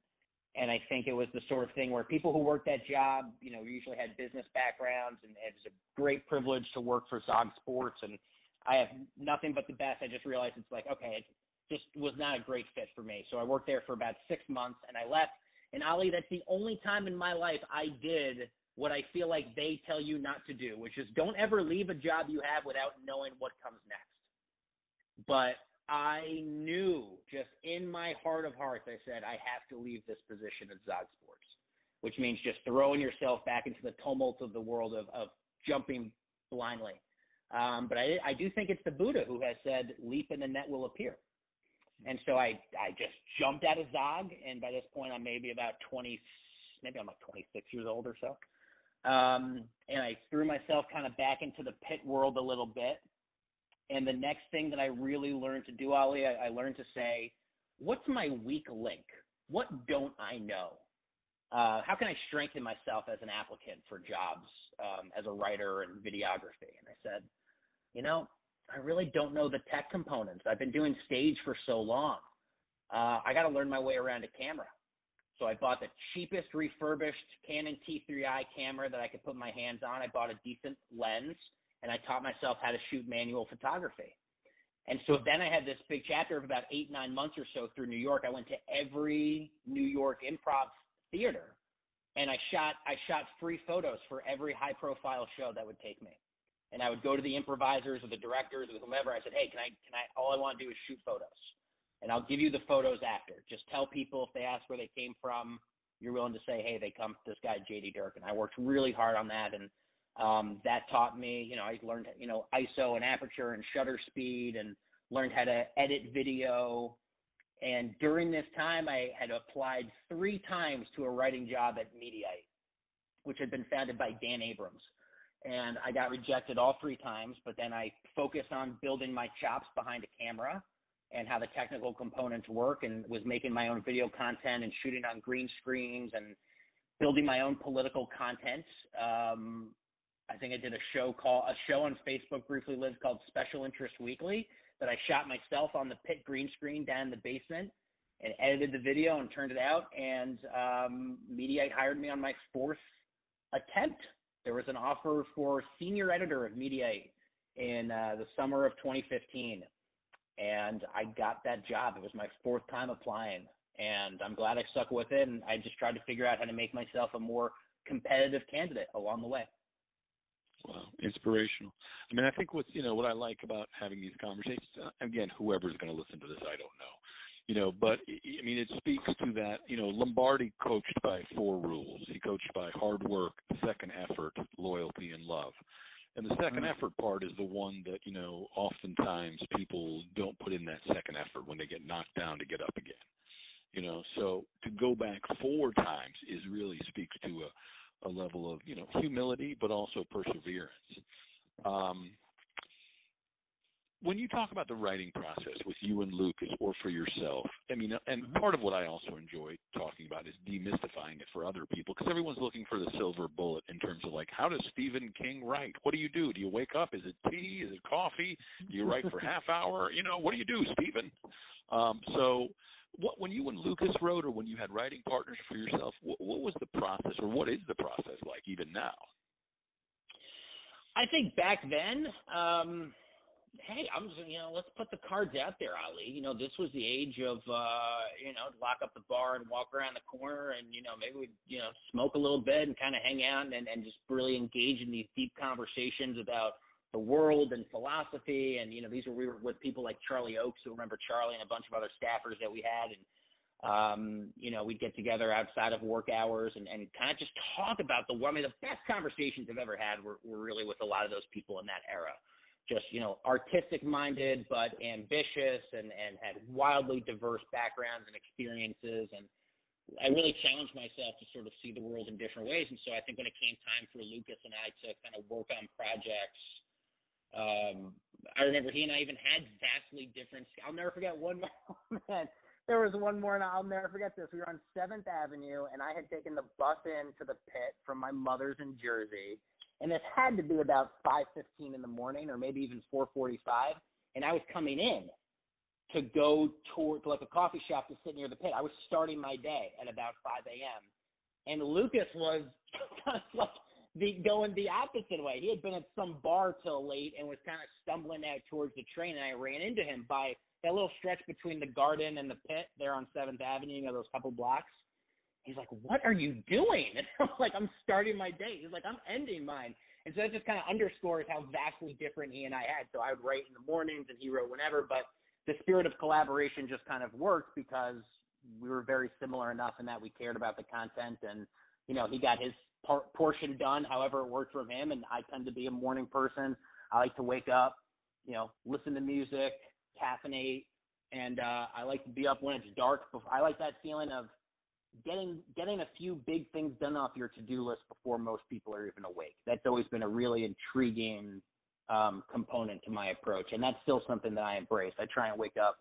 And I think it was the sort of thing where people who worked that job, usually had business backgrounds, and it was a great privilege to work for Zog Sports. And I have nothing but the best. I just realized it's like, okay, it just was not a great fit for me. So I worked there for about 6 months and I left. And Ali, that's the only time in my life I did what I feel like they tell you not to do, which is don't ever leave a job you have without knowing what comes next. But I knew just in my heart of hearts, I said, I have to leave this position at Zog Sports, which means just throwing yourself back into the tumult of the world of jumping blindly. But I do think it's the Buddha who has said, leap and the net will appear. And so I just jumped out of Zog, and by this point I'm maybe about 20, maybe I'm like 26 years old or so. And I threw myself kind of back into the pit world a little bit. And the next thing that I really learned to do, Ali, I learned to say, what's my weak link? What don't I know? How can I strengthen myself as an applicant for jobs as a writer and videography? And I said, I really don't know the tech components. I've been doing stage for so long. I got to learn my way around a camera. So I bought the cheapest refurbished Canon T3i camera that I could put my hands on. I bought a decent lens, and I taught myself how to shoot manual photography. And so then I had this big chapter of about 8-9 months or so through New York. I went to every New York improv theater, and I shot free photos for every high-profile show that would take me. And I would go to the improvisers or the directors or whomever. I said, hey, can I, all I want to do is shoot photos. And I'll give you the photos after. Just tell people if they ask where they came from, you're willing to say, hey, they come from this guy, J.D. Durkin. I worked really hard on that. And that taught me, I learned, ISO and aperture and shutter speed and learned how to edit video. And during this time, I had applied 3 times to a writing job at Mediate, which had been founded by Dan Abrams. And I got rejected all 3 times, but then I focused on building my chops behind a camera and how the technical components work, and was making my own video content and shooting on green screens and building my own political content. I think I did a show on Facebook briefly lived called Special Interest Weekly that I shot myself on the pit green screen down in the basement and edited the video and turned it out. And Mediate hired me on my 4th attempt. There was an offer for senior editor of Mediate in the summer of 2015. And I got that job. It was my 4th time applying. And I'm glad I stuck with it, and I just tried to figure out how to make myself a more competitive candidate along the way. Wow, inspirational. I mean, I think what I like about having these conversations, again, whoever's going to listen to this, I don't know, but I mean, it speaks to that, Lombardi coached by 4 rules. He coached by hard work, second effort, loyalty, and love. And the second effort part is the one that, oftentimes people don't put in that second effort when they get knocked down to get up again. So to go back 4 times really speaks to a level of, humility, but also perseverance. When you talk about the writing process with you and Lucas or for yourself, I mean, and part of what I also enjoy talking about is demystifying it for other people, because everyone's looking for the silver bullet in terms of like, how does Stephen King write? What do you do? Do you wake up? Is it tea? Is it coffee? Do you write for half hour? What do you do, Stephen? So when you and Lucas wrote, or when you had writing partners for yourself, what was the process, or what is the process like even now? I think back then, hey, I'm just, let's put the cards out there, Ali. This was the age of, lock up the bar and walk around the corner and, maybe we'd, smoke a little bit and kind of hang out and just really engage in these deep conversations about the world and philosophy. And, we were with people like Charlie Oakes, who remember Charlie, and a bunch of other staffers that we had. And, we'd get together outside of work hours and kind of just talk about the best conversations I've ever had were really with a lot of those people in that era. Just, artistic minded, but ambitious and had wildly diverse backgrounds and experiences. And I really challenged myself to sort of see the world in different ways. And so I think when it came time for Lucas and I to kind of work on projects, I remember he and I even had vastly different, I'll never forget one, man, there was one morning, I'll never forget this. We were on 7th Avenue, and I had taken the bus into the pit from my mother's in Jersey, and it had to be about 5:15 in the morning, or maybe even 4:45, and I was coming in to go to like a coffee shop to sit near the pit. I was starting my day at about 5 a.m., and Lucas was kind of like going the opposite way. He had been at some bar till late and was kind of stumbling out towards the train, and I ran into him by that little stretch between the Garden and the pit there on 7th Avenue, those couple blocks. He's like, "What are you doing?" And I'm like, "I'm starting my day." He's like, "I'm ending mine." And so that just kind of underscores how vastly different he and I had. So I would write in the mornings and he wrote whenever, but the spirit of collaboration just kind of worked because we were very similar enough in that we cared about the content, and, he got his portion done however it worked for him. And I tend to be a morning person. I like to wake up, listen to music, caffeinate, and I like to be up when it's dark. I like that feeling of getting a few big things done off your to-do list before most people are even awake. That's always been a really intriguing component to my approach, and that's still something that I embrace. I try and wake up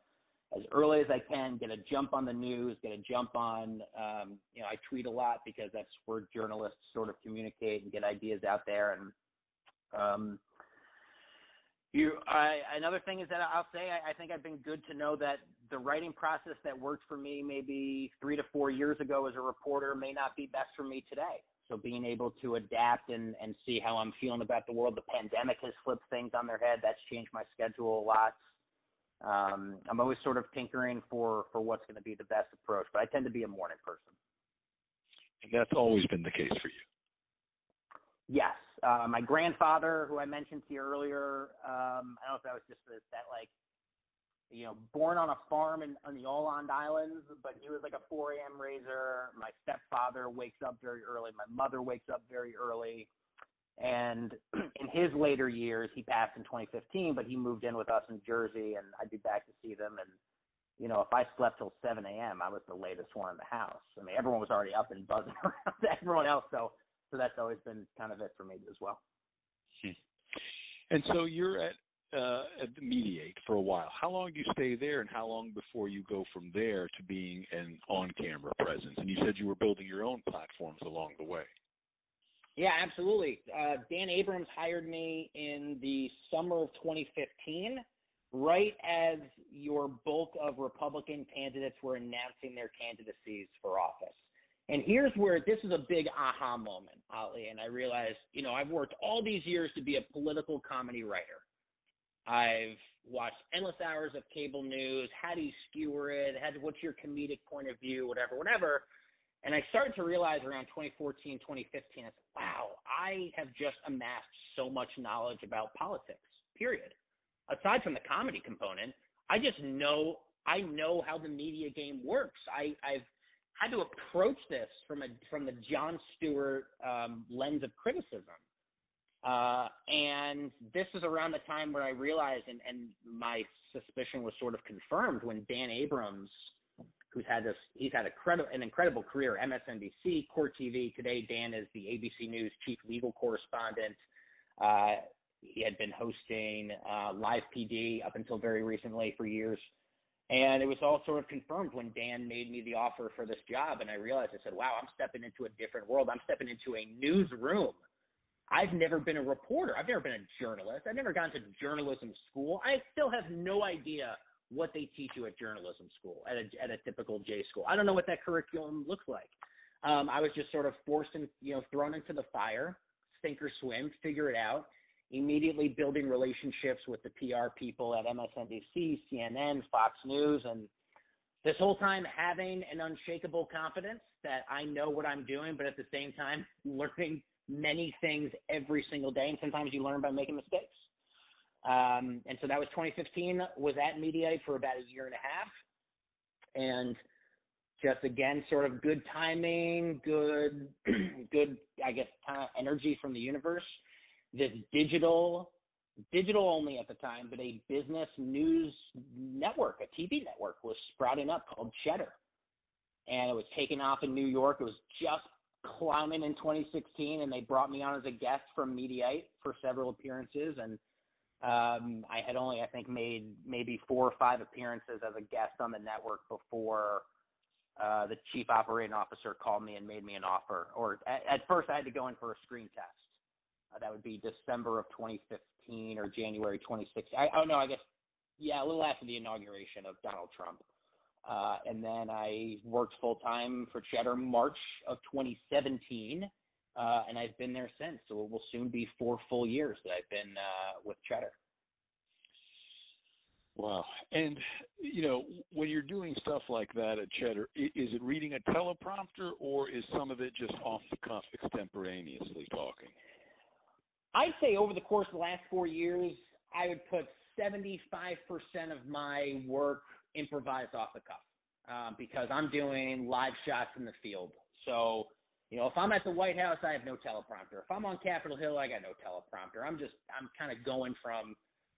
as early as I can, get a jump on the news, get a jump on, I tweet a lot because that's where journalists sort of communicate and get ideas out there. And another thing is that I'll say I think I've been good to know that the writing process that worked for me maybe 3 to 4 years ago as a reporter may not be best for me today. So being able to adapt and see how I'm feeling about the world. The pandemic has flipped things on their head. That's changed my schedule a lot. I'm always sort of tinkering for what's going to be the best approach, but I tend to be a morning person. And that's always been the case for you. Yes. My grandfather, who I mentioned to you earlier, I don't know if that was just born on a farm on the Åland Islands, but he was like a 4 a.m. raiser. My stepfather wakes up very early. My mother wakes up very early. And in his later years, he passed in 2015, but he moved in with us in Jersey, and I'd be back to see them. And, if I slept till 7 a.m., I was the latest one in the house. I mean, everyone was already up and buzzing around everyone else, so that's always been kind of it for me as well. And so you're at the Mediate for a while. How long do you stay there, and how long before you go from there to being an on-camera presence? And you said you were building your own platforms along the way. Yeah, absolutely. Dan Abrams hired me in the summer of 2015, right as your bulk of Republican candidates were announcing their candidacies for office. And here's where this is a big aha moment, Ali, and I realized, I've worked all these years to be a political comedy writer. I've watched endless hours of cable news. How do you skewer it? What's your comedic point of view? Whatever. And I started to realize around 2014, 2015, I said, wow, I have just amassed so much knowledge about politics, period. Aside from the comedy component, I know how the media game works. I've had to approach this from the Jon Stewart lens of criticism. And this is around the time where I realized, and my suspicion was sort of confirmed when Dan Abrams, he's had an incredible career, MSNBC, Court TV. Today, Dan is the ABC News chief legal correspondent. He had been hosting Live PD up until very recently for years. And it was all sort of confirmed when Dan made me the offer for this job. And I realized, I said, wow, I'm stepping into a different world. I'm stepping into a newsroom. I've never been a reporter. I've never been a journalist. I've never gone to journalism school. I still have no idea what they teach you at journalism school, at a typical J school. I don't know what that curriculum looks like. I was just sort of forced and, thrown into the fire, sink or swim, figure it out, immediately building relationships with the PR people at MSNBC, CNN, Fox News, and this whole time having an unshakable confidence that I know what I'm doing, but at the same time learning many things every single day, and sometimes you learn by making mistakes. And so that was 2015, was at Mediaite for about a year and a half, and just, again, sort of good timing, good, I guess, kind of energy from the universe. This digital only at the time, but a business news network, a TV network, was sprouting up called Cheddar. And it was taking off in New York. It was just climbing in 2016, and they brought me on as a guest from Mediaite for several appearances. And I had only, I think, made maybe 4 or 5 appearances as a guest on the network before the chief operating officer called me and made me an offer. Or at first I had to go in for a screen test. That would be December of 2015 or January 2016. A little after the inauguration of Donald Trump. And then I worked full-time for Cheddar March of 2017, and I've been there since. So it will soon be 4 full years that I've been with Cheddar. Wow. And, when you're doing stuff like that at Cheddar, is it reading a teleprompter, or is some of it just off the cuff, extemporaneously talking? I'd say over the course of the last 4 years, I would put 75% of my work improvised off the cuff because I'm doing live shots in the field. So, if I'm at the White House, I have no teleprompter. If I'm on Capitol Hill, I got no teleprompter. I'm kind of going from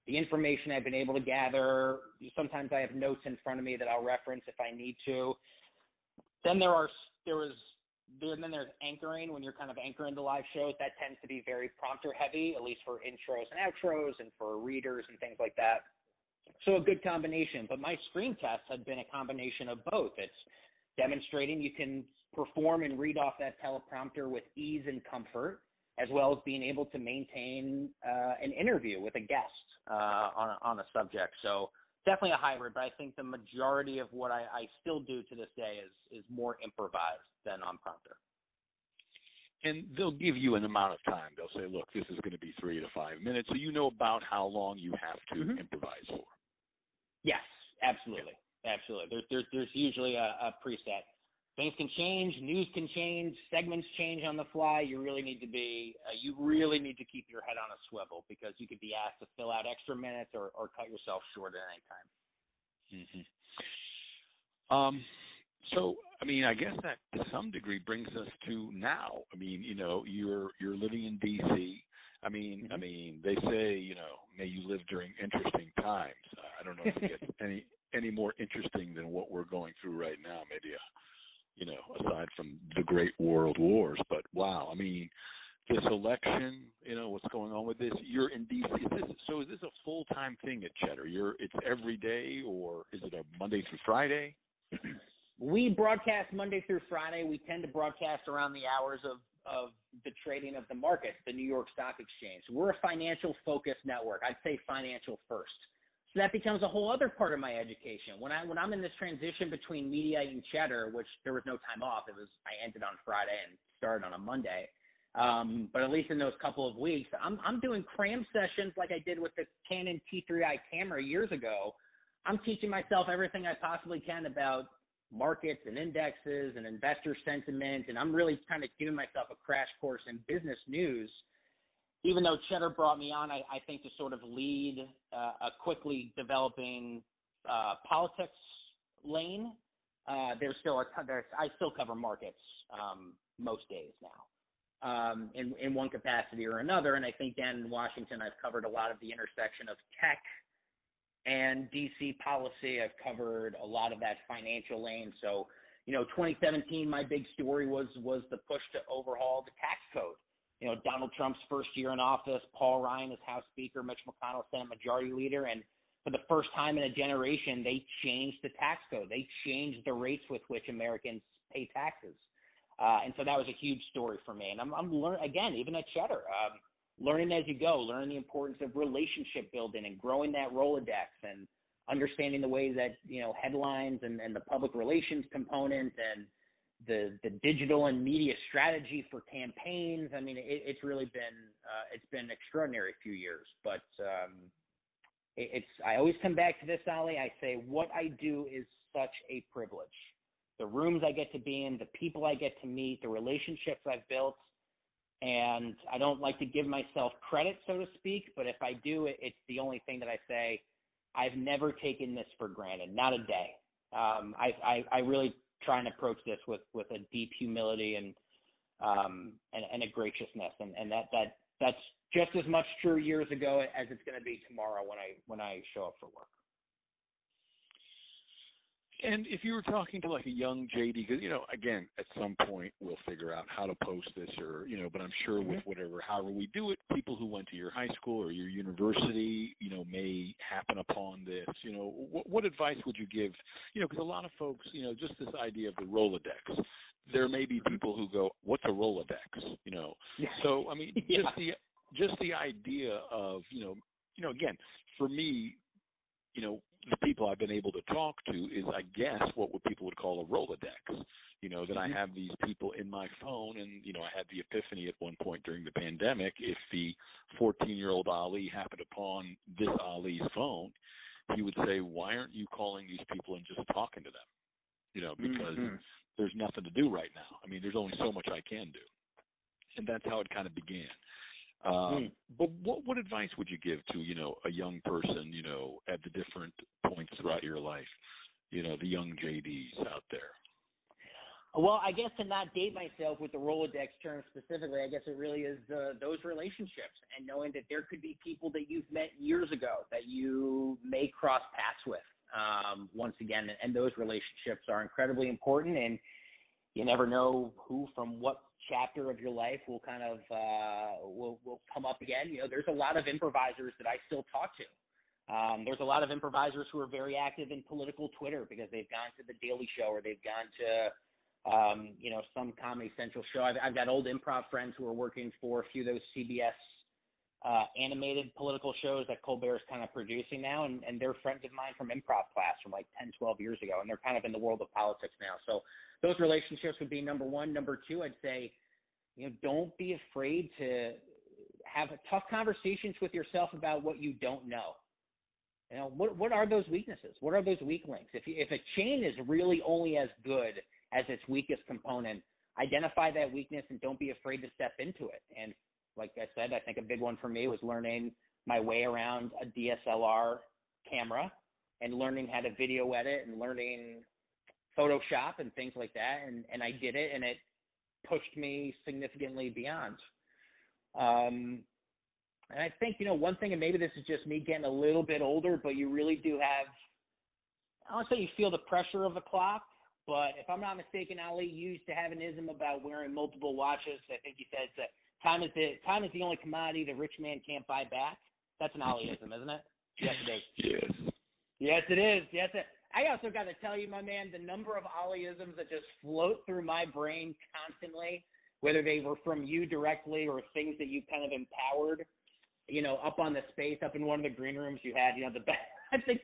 the information I've been able to gather. Sometimes I have notes in front of me that I'll reference if I need to. Then there's anchoring. When you're kind of anchoring the live shows, that tends to be very prompter heavy, at least for intros and outros and for readers and things like that. So a good combination. But my screen tests have been a combination of both. It's demonstrating you can perform and read off that teleprompter with ease and comfort, as well as being able to maintain an interview with a guest on a subject. So definitely a hybrid, but I think the majority of what I still do to this day is more improvised than on prompter. And they'll give you an amount of time. They'll say, look, this is going to be 3 to 5 minutes, so you know about how long you have to improvise for. Yes, absolutely. Yeah. Absolutely. There's usually a preset. Things can change, news can change, segments change on the fly. You really need to keep your head on a swivel because you could be asked to fill out extra minutes or cut yourself short at any time. Mm-hmm. So, I guess that to some degree brings us to now. You're living in D.C. They say, may you live during interesting times. I don't know if it gets any more interesting than what we're going through right now. Maybe aside from the great world wars. But wow, this election, what's going on with this? You're in D.C. Is this a full-time thing at Cheddar? It's every day, or is it a Monday through Friday? We broadcast Monday through Friday. We tend to broadcast around the hours of the trading of the markets, the New York Stock Exchange. We're a financial-focused network. I'd say financial first. So that becomes a whole other part of my education. When I'm in this transition between Mediaite and Cheddar, which there was no time off, I ended on Friday and started on a Monday. But at least in those couple of weeks, I'm doing cram sessions like I did with the Canon T3i camera years ago. I'm teaching myself everything I possibly can about markets and indexes and investor sentiment, and I'm really kind of giving myself a crash course in business news. Even though Cheddar brought me on, I think to sort of lead a quickly developing politics lane. I still cover markets most days now, in one capacity or another. And I think down in Washington, I've covered a lot of the intersection of tech and DC policy. I've covered a lot of that financial lane. So, 2017, my big story was the push to overhaul the tax code. Donald Trump's first year in office, Paul Ryan as House Speaker, Mitch McConnell, Senate Majority Leader, and for the first time in a generation, they changed the tax code. They changed the rates with which Americans pay taxes. And so that was a huge story for me. And I'm learning, again, even at Cheddar, learning as you go, learning the importance of relationship building and growing that Rolodex and understanding the way that, headlines and the public relations component and the digital and media strategy for campaigns. I mean, it's really been, it's been an extraordinary few years, but, I always come back to this, Ali. I say what I do is such a privilege. The rooms I get to be in, the people I get to meet, the relationships I've built, and I don't like to give myself credit, so to speak, but if I do, it's the only thing that I say. I've never taken this for granted, not a day. I really try and approach this with a deep humility and a graciousness, and that's just as much true years ago as it's going to be tomorrow when I show up for work. And if you were talking to like a young JD, because, again, at some point we'll figure out how to post this or, but I'm sure with however we do it, people who went to your high school or your university, may happen upon this. What advice would you give, because a lot of folks, just this idea of the Rolodex, there may be people who go, what's a Rolodex? So, I mean, just the idea of, again, for me, the people I've been able to talk to is, I guess, what people would call a Rolodex, that I have these people in my phone. And, I had the epiphany at one point during the pandemic. If the 14-year-old Ali happened upon this Ali's phone, he would say, why aren't you calling these people and just talking to them? Because there's nothing to do right now. I mean, there's only so much I can do. And that's how it kind of began. But what advice would you give to, a young person, at the different points throughout your life, the young JDs out there? Well, I guess to not date myself with the Rolodex term specifically, I guess it really is those relationships and knowing that there could be people that you've met years ago that you may cross paths with once again. And those relationships are incredibly important, and you never know who from what chapter of your life will kind of will come up again. There's a lot of improvisers that I still talk to. There's a lot of improvisers who are very active in political Twitter because they've gone to the Daily Show or they've gone to some Comedy Central show. I've got old improv friends who are working for a few of those CBS animated political shows that Colbert's kind of producing now, and they're friends of mine from improv class from like 10, 12 years ago, and they're kind of in the world of politics now. So those relationships would be number one. Number two, I'd say, don't be afraid to have tough conversations with yourself about what you don't know. What are those weaknesses? What are those weak links? If a chain is really only as good as its weakest component, identify that weakness and don't be afraid to step into it. And like I said, I think a big one for me was learning my way around a DSLR camera and learning how to video edit and learning Photoshop and things like that. And I did it, and it pushed me significantly beyond. And I think, one thing, and maybe this is just me getting a little bit older, but you really do have, I don't say you feel the pressure of the clock, but if I'm not mistaken, Ali, you used to have an ism about wearing multiple watches. I think you said time is the only commodity the rich man can't buy back. That's an Ali-ism, isn't it? Yes, it is. Yes. Yes, it is. Yes, I also got to tell you, my man, the number of Ali-isms that just float through my brain constantly, whether they were from you directly or things that you kind of empowered, up on the space, up in one of the green rooms you had, the best. I think,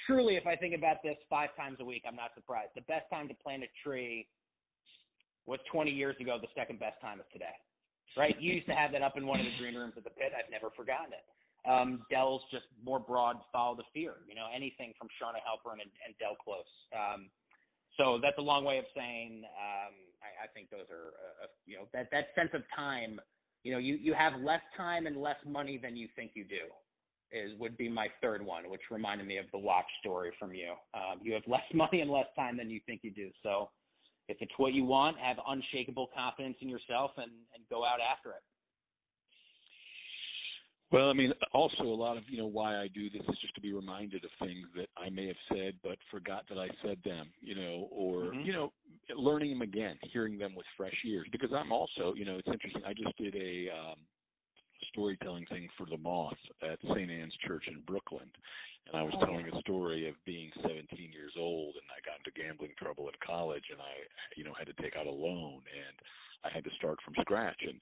truly, if I think about this 5 times a week, I'm not surprised. The best time to plant a tree was 20 years ago. The second best time is today. right? You used to have that up in one of the green rooms at the pit. I've never forgotten it. Dell's just more broad, follow the fear, anything from Shauna Halpern and Dell Close. So that's a long way of saying I think those are, that sense of time, you have less time and less money than you think you do would be my third one, which reminded me of the watch story from you. You have less money and less time than you think you do. So if it's what you want, have unshakable confidence in yourself and go out after it. Well, I mean, also a lot of, why I do this is just to be reminded of things that I may have said but forgot that I said them, or, learning them again, hearing them with fresh ears. Because I'm also, it's interesting. I just did a storytelling thing for the Moth at St. Anne's Church in Brooklyn. And I was telling a story of being 17 years old, and I got into gambling trouble in college, and I, had to take out a loan, and I had to start from scratch. And,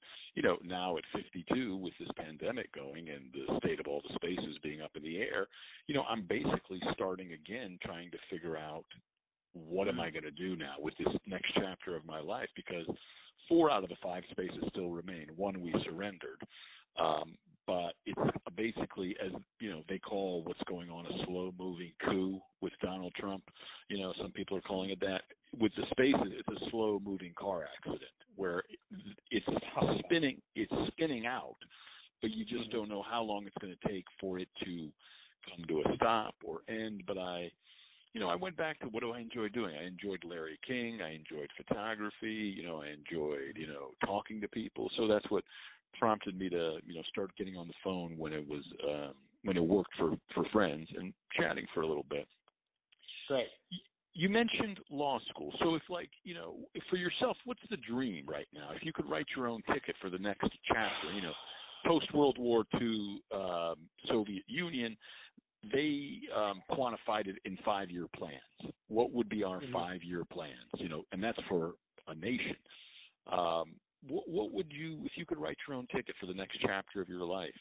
now at 52 with this pandemic going and the state of all the spaces being up in the air, I'm basically starting again, trying to figure out what am I going to do now with this next chapter of my life, because 4 out of the 5 spaces still remain. 1 we surrendered. But it's basically, as they call what's going on a slow-moving coup with Donald Trump. Some people are calling it that. With the spaces, it's a slow-moving car accident where it's spinning out, but you just don't know how long it's going to take for it to come to a stop or end. But I went back to what do I enjoy doing? I enjoyed Larry King. I enjoyed photography. I enjoyed, talking to people. So that's what prompted me to, start getting on the phone when it was, when it worked for friends and chatting for a little bit. Great. You mentioned law school. So if for yourself, what's the dream right now? If you could write your own ticket for the next chapter, post-World War II Soviet Union, they quantified it in 5-year plans. What would be our 5-year plans? And that's for a nation. What would you, if you could write your own ticket for the next chapter of your life,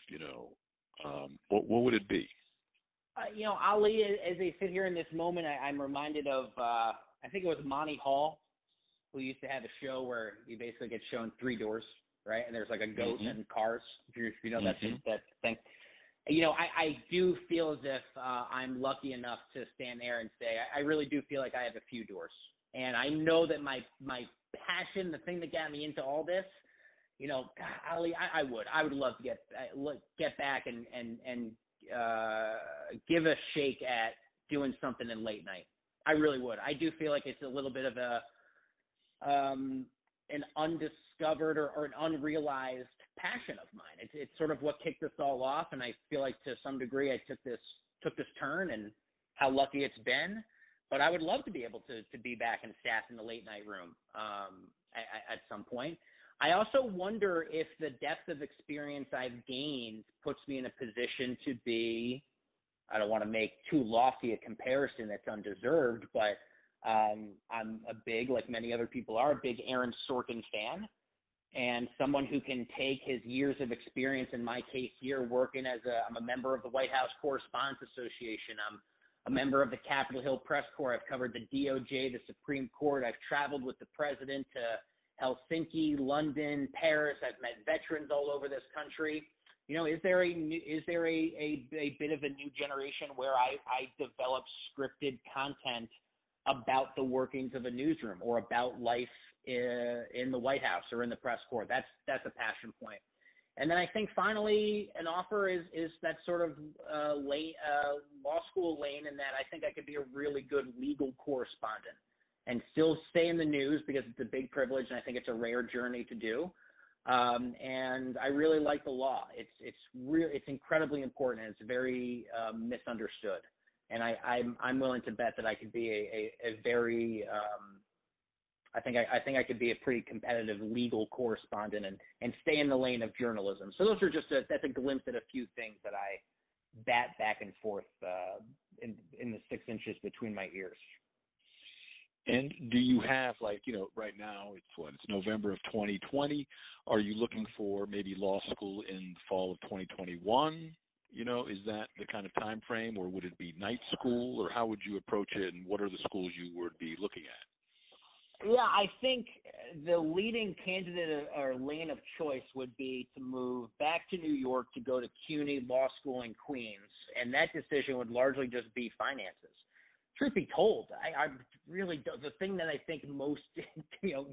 what would it be? Ali, as I sit here in this moment, I'm reminded of, I think it was Monty Hall, who used to have a show where you basically get shown 3 doors, right? And there's like a goat and cars, if you know that thing. I do feel as if I'm lucky enough to stand there and say, I really do feel like I have a few doors. And I know that my passion, the thing that got me into all this, Ali, I would love to get back and give a shake at doing something in late night. I really would. I do feel like it's a little bit of an undiscovered or an unrealized passion of mine. It's sort of what kicked us all off, and I feel like to some degree I took this turn, and how lucky it's been. But I would love to be able to be back and staff in the late night room at some point. I also wonder if the depth of experience I've gained puts me in a position to be, I don't want to make too lofty a comparison that's undeserved, but I'm a big, like many other people are, a big Aaron Sorkin fan, and someone who can take his years of experience, in my case here, working I'm a member of the White House Correspondents Association. I'm a member of the Capitol Hill Press Corps. I've covered the DOJ, the Supreme Court. I've traveled with the president to Helsinki, London, Paris. I've met veterans all over this country. Is there a bit of a new generation where I develop scripted content about the workings of a newsroom or about life in the White House or in the press corps? That's a passion point. And then I think finally an offer is that sort of law school lane, in that I think I could be a really good legal correspondent and still stay in the news, because it's a big privilege and I think it's a rare journey to do. And I really like the law. It's incredibly important, and it's very misunderstood. And I'm willing to bet that I could be a very I think I could be a pretty competitive legal correspondent and stay in the lane of journalism. So those are that's a glimpse at a few things that I bat back and forth in the 6 inches between my ears. And do you have, right now it's November of 2020. Are you looking for maybe law school in the fall of 2021? Is that the kind of time frame, or would it be night school, or how would you approach it, and what are the schools you would be looking at? Yeah, I think the leading candidate or lane of choice would be to move back to New York to go to CUNY Law School in Queens, and that decision would largely just be finances. Truth be told, I really don't. The thing that I think most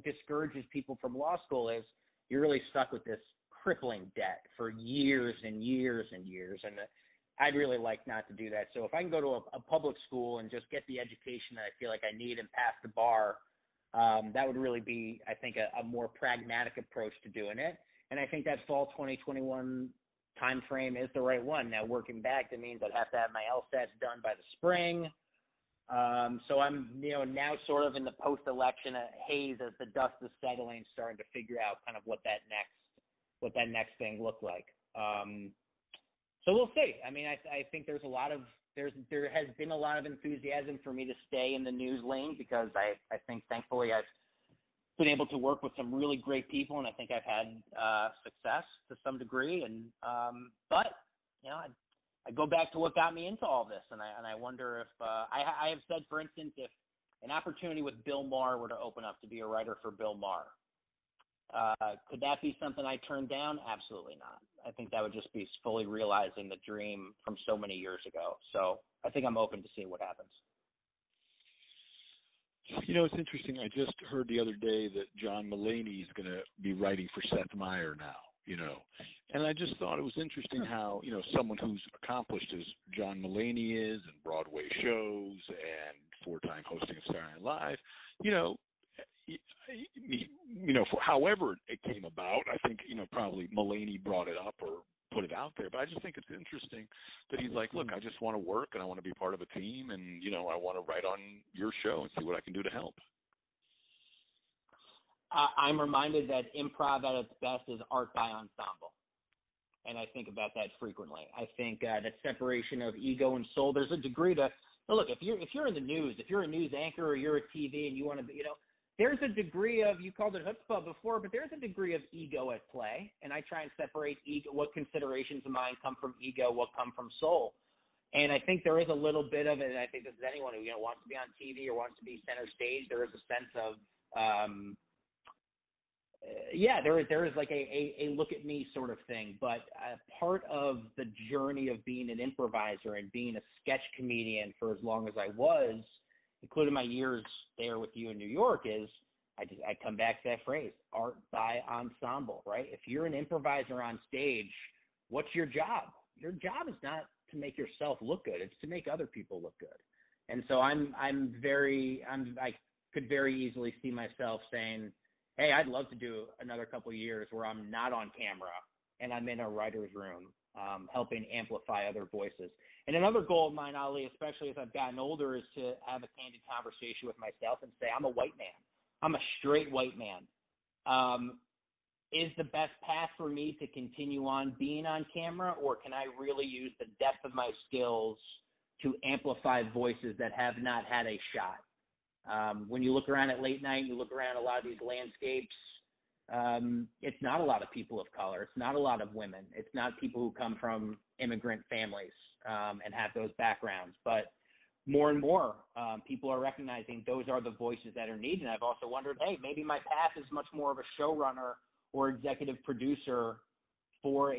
discourages people from law school is you're really stuck with this crippling debt for years and years and years, and I'd really like not to do that. So if I can go to a public school and just get the education that I feel like I need and pass the bar, that would really be, I think, a more pragmatic approach to doing it. And I think that fall 2021 time frame is the right one. Now, working back, that means I'd have to have my LSATs done by the spring. So I'm, now sort of in the post-election haze as the dust is settling, starting to figure out kind of what that next thing looked like. So we'll see. I mean, I think there has been a lot of enthusiasm for me to stay in the news lane because I think thankfully I've been able to work with some really great people, and I think I've had success to some degree. And but I go back to what got me into all this, and I wonder if I have said, for instance, if an opportunity with Bill Maher were to open up to be a writer for Bill Maher, could that be something I turned down? Absolutely not. I think that would just be fully realizing the dream from so many years ago. So I think I'm open to seeing what happens. It's interesting. I just heard the other day that John Mulaney is going to be writing for Seth Meyer now, and I just thought it was interesting how, someone who's accomplished as John Mulaney is and Broadway shows and 4-time hosting of Saturday Night Live, for however it came about, I think, probably Mulaney brought it up or put it out there. But I just think it's interesting that he's like, look, I just want to work and I want to be part of a team and, I want to write on your show and see what I can do to help. I'm reminded that improv at its best is art by ensemble. And I think about that frequently. I think that separation of ego and soul, there's a degree to, look, if you're in the news, if you're a news anchor or you're a TV and you want to be, there's a degree of, you called it chutzpah before, but there's a degree of ego at play. And I try and separate ego, what considerations of mine come from ego, what come from soul. And I think there is a little bit of it, and I think this is anyone who wants to be on TV or wants to be center stage, there is a sense of, there is like a look at me sort of thing. But part of the journey of being an improviser and being a sketch comedian for as long as I was, including my years there with you in New York, is I come back to that phrase, art by ensemble, right? If you're an improviser on stage, what's your job? Your job is not to make yourself look good. It's to make other people look good. And so I could very easily see myself saying, hey, I'd love to do another couple of years where I'm not on camera and I'm in a writer's room, helping amplify other voices. And another goal of mine, Ali, especially as I've gotten older, is to have a candid conversation with myself and say, I'm a white man. I'm a straight white man. Is the best path for me to continue on being on camera, or can I really use the depth of my skills to amplify voices that have not had a shot? When you look around at late night, you look around a lot of these landscapes, it's not a lot of people of color. It's not a lot of women. It's not people who come from immigrant families and have those backgrounds. But more and more people are recognizing those are the voices that are needed. And I've also wondered, hey, maybe my path is much more of a showrunner or executive producer for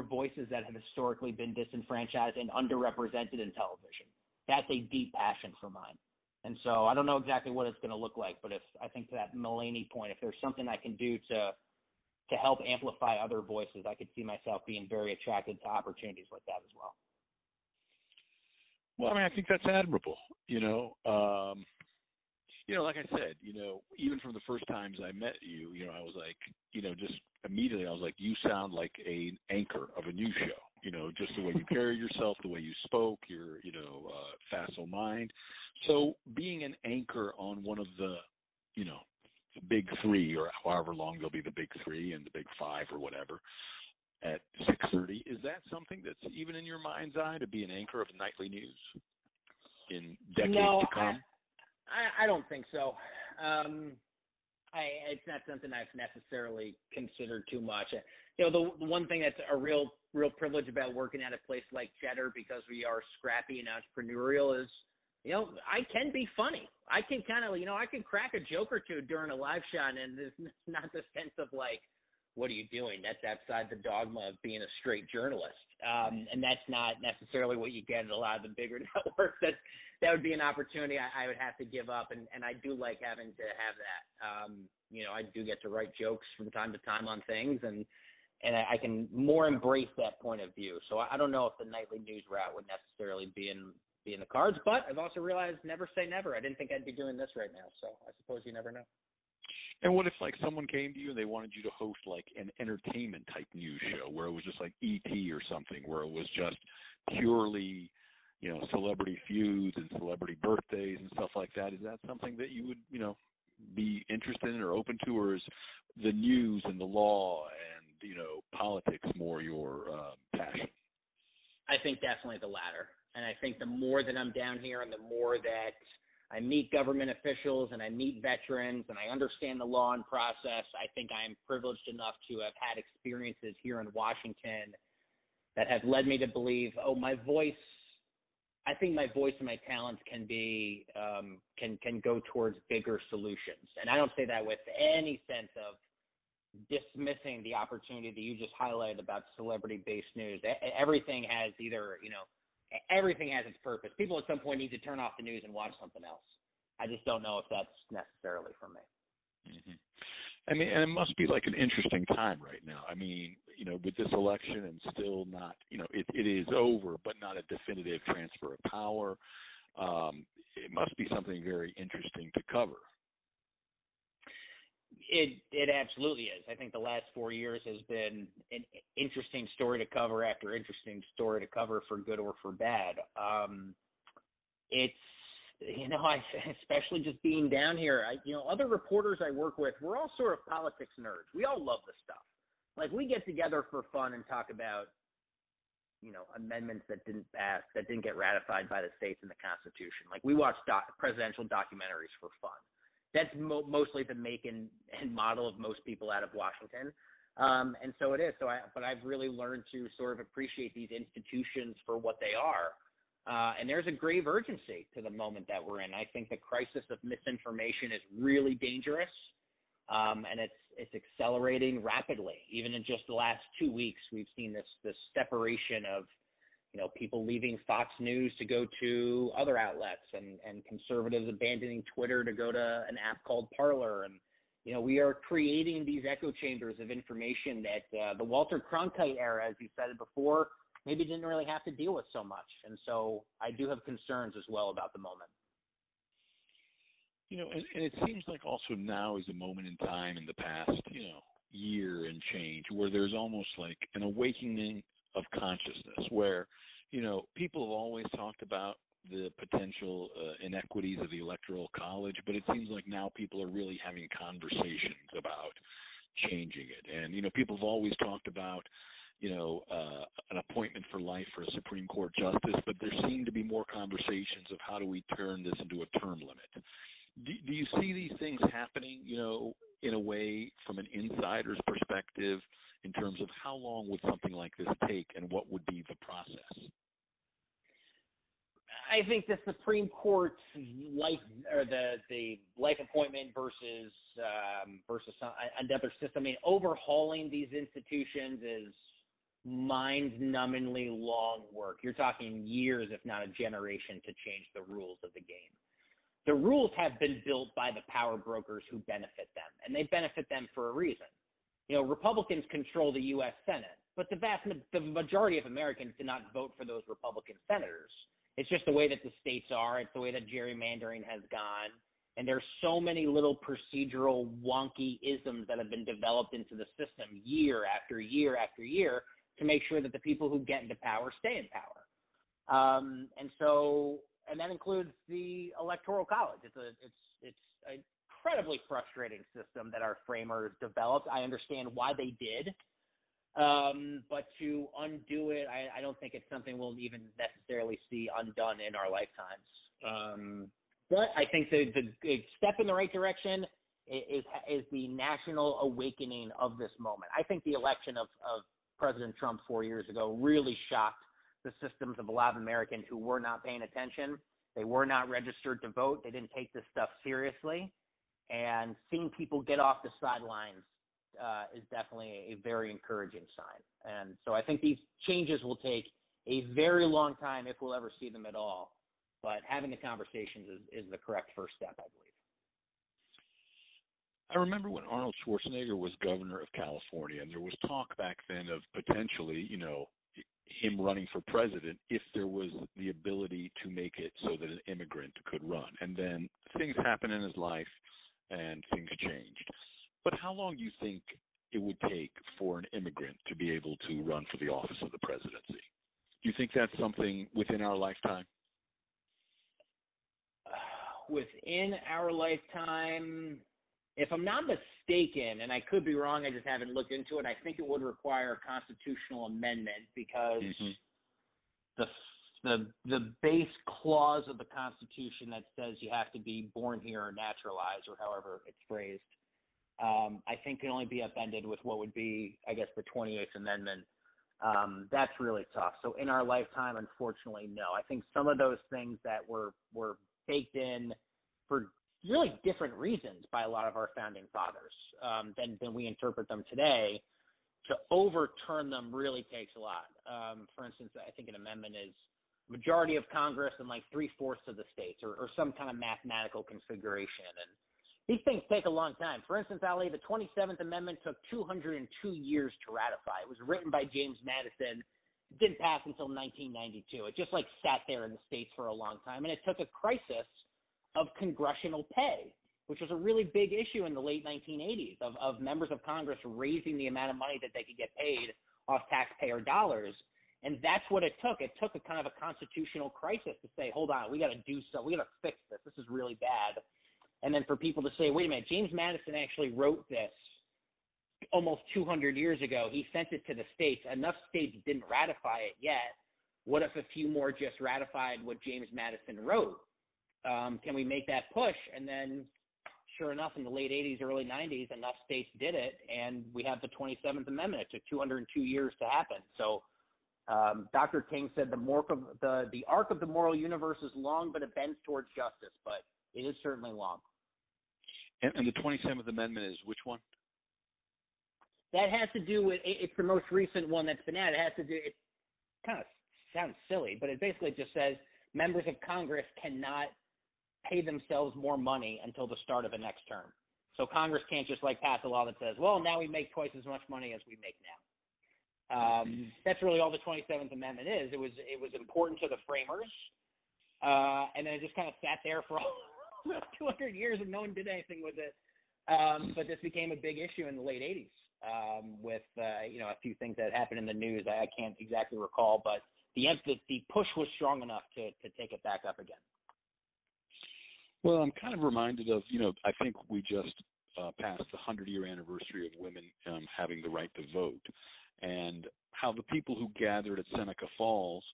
voices that have historically been disenfranchised and underrepresented in television. That's a deep passion for mine. And so I don't know exactly what it's going to look like, but I think to that Mulaney point, if there's something I can do to help amplify other voices, I could see myself being very attracted to opportunities like that as well. Well, I think that's admirable. Like I said, even from the first times I met you, I was like, just immediately I was like, you sound like an anchor of a news show, just the way you carry yourself, the way you spoke, your, facile mind. So being an anchor on one of the, the big three, or however long they'll be, the big three and the big five or whatever, at 6:30, is that something that's even in your mind's eye, to be an anchor of nightly news in decades to come? I don't think so. It's not something I've necessarily considered too much. The one thing that's a real privilege about working at a place like Cheddar, because we are scrappy and entrepreneurial, is I can be funny. I can kind of, I can crack a joke or two during a live shot, and it's not the sense of like, what are you doing? That's outside the dogma of being a straight journalist. And that's not necessarily what you get at a lot of the bigger networks. That would be an opportunity I would have to give up, and I do like having to have that. I do get to write jokes from time to time on things, and I can more embrace that point of view. So I don't know if the nightly news route would necessarily be in the cards, but I've also realized never say never. I didn't think I'd be doing this right now, so I suppose you never know. And what if like someone came to you and they wanted you to host like an entertainment type news show where it was just like ET or something, where it was just purely, celebrity feuds and celebrity birthdays and stuff like that? Is that something that you would, be interested in or open to, or is the news and the law and, politics more your passion? I think definitely the latter. And I think the more that I'm down here and the more that I meet government officials and I meet veterans and I understand the law and process, I think I am privileged enough to have had experiences here in Washington that have led me to believe, I think my voice and my talents can be, can go towards bigger solutions. And I don't say that with any sense of dismissing the opportunity that you just highlighted about celebrity-based news. Everything has everything has its purpose. People at some point need to turn off the news and watch something else. I just don't know if that's necessarily for me. Mm-hmm. I mean, and it must be like an interesting time right now. I mean, with this election and still not, it is over, but not a definitive transfer of power. It must be something very interesting to cover. It absolutely is. I think the last 4 years has been an interesting story to cover after interesting story to cover, for good or for bad. It's, especially just being down here, other reporters I work with, we're all sort of politics nerds. We all love this stuff. Like, we get together for fun and talk about, amendments that didn't pass, that didn't get ratified by the states in the Constitution. Like, we watch presidential documentaries for fun. That's mostly the make and model of most people out of Washington. And so it is. But I've really learned to sort of appreciate these institutions for what they are. And there's a grave urgency to the moment that we're in. I think the crisis of misinformation is really dangerous. And it's accelerating rapidly. Even in just the last 2 weeks, we've seen this separation of, people leaving Fox News to go to other outlets, and conservatives abandoning Twitter to go to an app called Parler. And, we are creating these echo chambers of information that the Walter Cronkite era, as you said it before, maybe didn't really have to deal with so much. And so I do have concerns as well about the moment. And it seems like also now is a moment in time in the past, year and change where there's almost like an awakening of consciousness where, people have always talked about the potential inequities of the Electoral College, but it seems like now people are really having conversations about changing it. And, people have always talked about, an appointment for life for a Supreme Court justice, but there seem to be more conversations of how do we turn this into a term limit. Do you see these things happening, in a way from an insider's perspective in terms of how long would something like this take and what would be the process? I think the Supreme Court's life, or the life appointment versus another system. I mean, overhauling these institutions is mind-numbingly long work. You're talking years, if not a generation, to change the rules of the game. The rules have been built by the power brokers who benefit them, and they benefit them for a reason. Republicans control the U.S. Senate, but the majority of Americans did not vote for those Republican senators. It's just the way that the states are. It's the way that gerrymandering has gone. And there's so many little procedural wonky isms that have been developed into the system year after year after year to make sure that the people who get into power stay in power. And that includes the Electoral College. It's an incredibly frustrating system that our framers developed. I understand why they did. But to undo it, I don't think it's something we'll even necessarily see undone in our lifetimes. But I think the step in the right direction is the national awakening of this moment. I think the election of President Trump 4 years ago really shocked the systems of a lot of Americans who were not paying attention. They were not registered to vote. They didn't take this stuff seriously. And seeing people get off the sidelines is definitely a very encouraging sign. And so I think these changes will take a very long time, if we'll ever see them at all. But having the conversations is the correct first step, I believe. I remember when Arnold Schwarzenegger was governor of California, and there was talk back then of potentially, him running for president if there was the ability to make it so that an immigrant could run. And then things happened in his life, and things changed. But how long do you think it would take for an immigrant to be able to run for the office of the presidency? Do you think that's something within our lifetime? Within our lifetime, if I'm not mistaken, and I could be wrong, I just haven't looked into it, I think it would require a constitutional amendment because the base clause of the Constitution that says you have to be born here or naturalized, or however it's phrased, I think can only be upended with what would be, I guess, the 28th Amendment. That's really tough. So in our lifetime, unfortunately, no. I think some of those things that were baked in for really different reasons by a lot of our founding fathers than we interpret them today, to overturn them really takes a lot. For instance, I think an amendment is majority of Congress and like 3/4 of the states, or some kind of mathematical configuration. And these things take a long time. For instance, Ali, the 27th Amendment took 202 years to ratify. It was written by James Madison. It didn't pass until 1992. It just sat there in the states for a long time. And it took a crisis of congressional pay, which was a really big issue in the late 1980s of members of Congress raising the amount of money that they could get paid off taxpayer dollars. And that's what it took. It took a kind of a constitutional crisis to say, hold on, we got to do something. We got to fix this. This is really bad. And then for people to say, wait a minute, James Madison actually wrote this almost 200 years ago. He sent it to the states. Enough states didn't ratify it yet. What if a few more just ratified what James Madison wrote? Can we make that push? And then sure enough, in the late 80s, early 90s, enough states did it, and we have the 27th Amendment. It took 202 years to happen. So Dr. King said the arc of the moral universe is long, but it bends towards justice. But it is certainly long. And the 27th Amendment is which one? That has to do with, it's the most recent one that's been added. It has to do, it kind of sounds silly, but it basically just says members of Congress cannot pay themselves more money until the start of the next term. So Congress can't just pass a law that says, well, now we make twice as much money as we make now. That's really all the 27th Amendment is. It was important to the framers, and then it just kind of sat there for all 200 years and no one did anything with it. But this became a big issue in the late 80s with a few things that happened in the news. I can't exactly recall, but the push was strong enough to take it back up again. Well, I'm kind of reminded of, I think we just passed the 100-year anniversary of women having the right to vote, and how the people who gathered at Seneca Falls,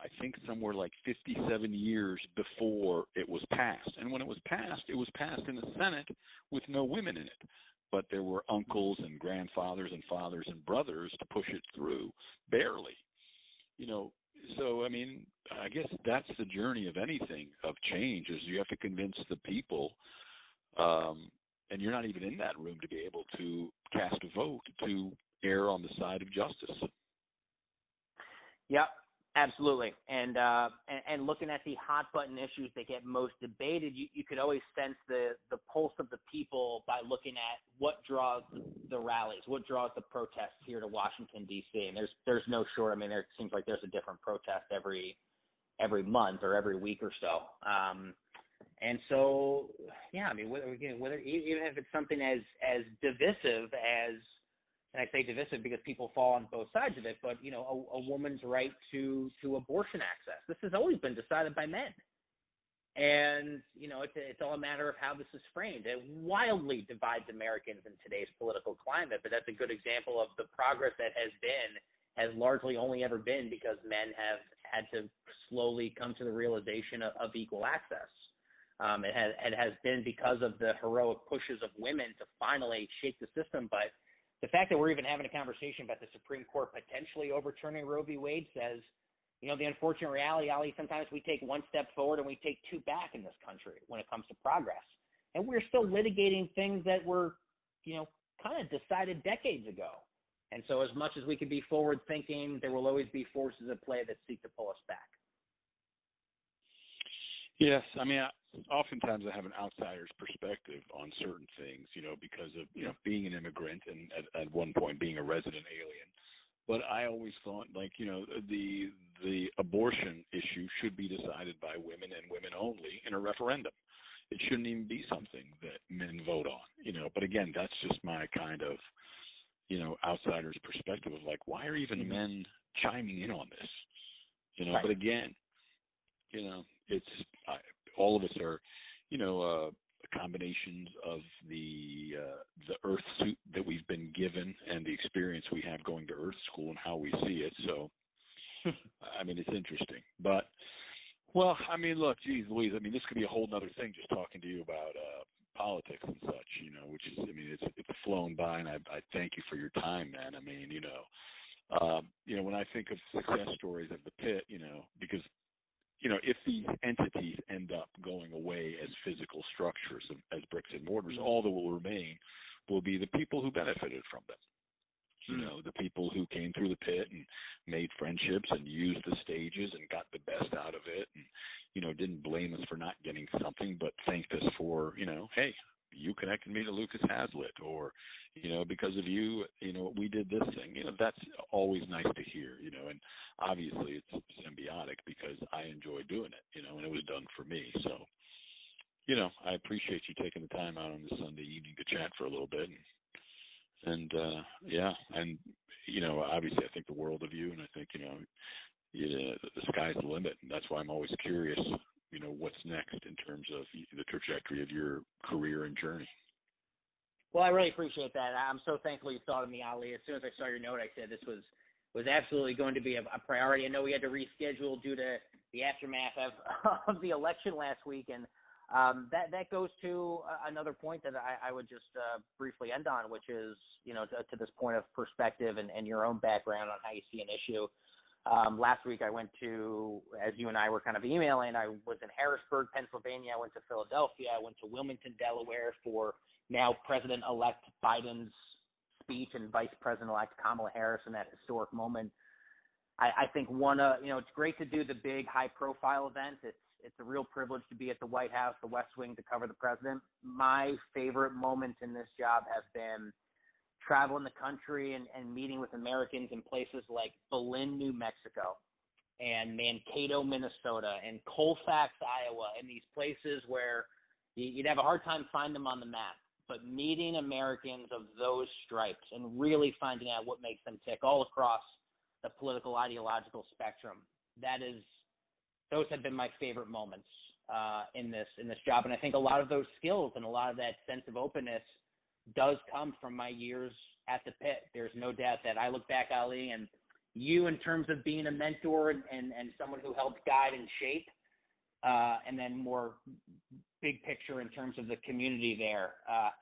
I think somewhere like 57 years before it was passed. And when it was passed in the Senate with no women in it. But there were uncles and grandfathers and fathers and brothers to push it through, barely. So, I guess that's the journey of anything, of change, is you have to convince the people, and you're not even in that room to be able to cast a vote to err on the side of justice. Yep, absolutely. And looking at the hot button issues that get most debated, you could always sense the pulse of the people by looking at what draws the rallies, what draws the protests here to Washington, D.C. And there's no short. There seems like there's a different protest every month or every week or so. And so, yeah, whether even if it's something as divisive as, and I say divisive because people fall on both sides of it, but, a woman's right to abortion access. This has always been decided by men. And, it's all a matter of how this is framed. It wildly divides Americans in today's political climate, but that's a good example of the progress that has largely only ever been because men have had to slowly come to the realization of equal access. It has been because of the heroic pushes of women to finally shake the system, but the fact that we're even having a conversation about the Supreme Court potentially overturning Roe v. Wade says the unfortunate reality, Ali, sometimes we take one step forward and we take two back in this country when it comes to progress. And we're still litigating things that were, kind of decided decades ago. And so as much as we can be forward thinking, there will always be forces at play that seek to pull us back. Yes. I mean, oftentimes I have an outsider's perspective on certain things, because of, being an immigrant and at one point being a resident alien. But I always thought, the abortion issue should be decided by women and women only in a referendum. It shouldn't even be something that men vote on, But again, that's just my kind of, outsider's perspective of why are even men chiming in on this? Right. But again, it's all of us are, combinations of the earth suit that we've been given and the experience we have going to earth school and how we see it. So, I mean, it's interesting. But, well, I mean, look, geez Louise, I mean, this could be a whole other thing just talking to you about politics and such, which is, I mean, it's flown by, and I thank you for your time, man. I mean, when I think of success stories of the pit, because if these entities end up going away as physical structures, as bricks and mortars, all that will remain will be the people who benefited from them. The people who came through the pit and made friendships and used the stages and got the best out of it and, didn't blame us for not getting something, but thanked us for, hey, you connected me to Lucas Hazlitt, or, because of you, we did this thing. That's always nice to hear, and obviously it's symbiotic because I enjoy doing it, and it was done for me. So, I appreciate you taking the time out on this Sunday evening to chat for a little bit. And obviously I think the world of you, and I think, the sky's the limit. And that's why I'm always curious, what's next in terms of the trajectory of your career and journey. Well, I really appreciate that. I'm so thankful you thought of me, Ali. As soon as I saw your note, I said this was absolutely going to be a priority. I know we had to reschedule due to the aftermath of the election last week, and that goes to another point that I would just briefly end on, which is, to this point of perspective and your own background on how you see an issue. Last week I went to, as you and I were kind of emailing, I was in Harrisburg, Pennsylvania. I went to Philadelphia. I went to Wilmington, Delaware for now President-elect Biden's speech and Vice President-elect Kamala Harris in that historic moment. I think it's great to do the big high-profile events. It's a real privilege to be at the White House, the West Wing, to cover the president. My favorite moments in this job have been traveling the country and meeting with Americans in places like Belen, New Mexico, and Mankato, Minnesota, and Colfax, Iowa, and these places where you'd have a hard time finding them on the map. But meeting Americans of those stripes and really finding out what makes them tick all across the political ideological spectrum, those have been my favorite moments in this job. And I think a lot of those skills and a lot of that sense of openness does come from my years at the pit. There's no doubt that I look back, Ali, and you, in terms of being a mentor and someone who helped guide and shape, and then more big picture in terms of the community there,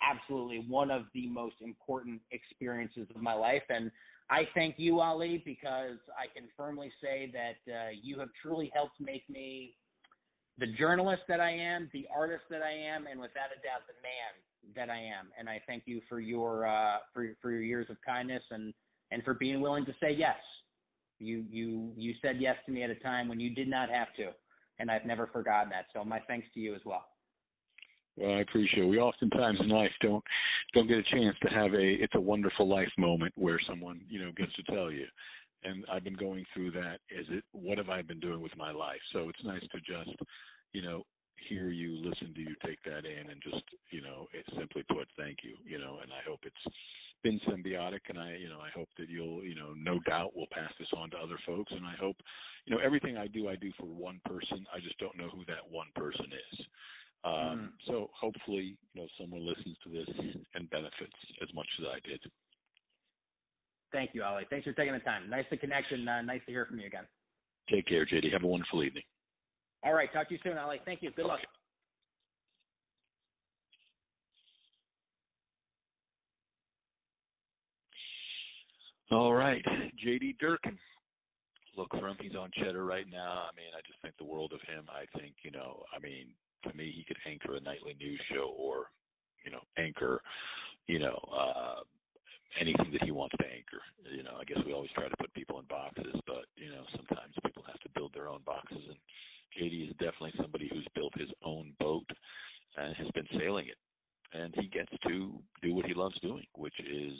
absolutely one of the most important experiences of my life. And I thank you, Ali, because I can firmly say that you have truly helped make me the journalist that I am, the artist that I am, and without a doubt, the man that I am. And I thank you for your years of kindness and for being willing to say yes. You said yes to me at a time when you did not have to, and I've never forgotten that. So my thanks to you as well. Well, I appreciate it. We oftentimes in life don't get a chance to have it's a wonderful life moment where someone, gets to tell you. And I've been going through that. What have I been doing with my life? So it's nice to just, hear you, listen to you, take that in, and just, it's simply put, thank you, and I hope it's been symbiotic, and I hope that you'll, no doubt will pass this on to other folks. And I hope, everything I do for one person. I just don't know who that one person is. So hopefully, someone listens to this and benefits as much as I did. Thank you, Ali. Thanks for taking the time. Nice to connect, and nice to hear from you again. Take care, JD. Have a wonderful evening. All right. Talk to you soon, Ali. Thank you. Good luck. All right. JD Durkin, look for him. He's on Cheddar right now. I mean, I just think the world of him. I think, I mean, to me, he could anchor a nightly news show or, anchor, anything that he wants to anchor. I guess we always try to put people in boxes, but, sometimes people have to build their own boxes. And JD is definitely somebody who's built his own boat and has been sailing it. And he gets to do what he loves doing, which is,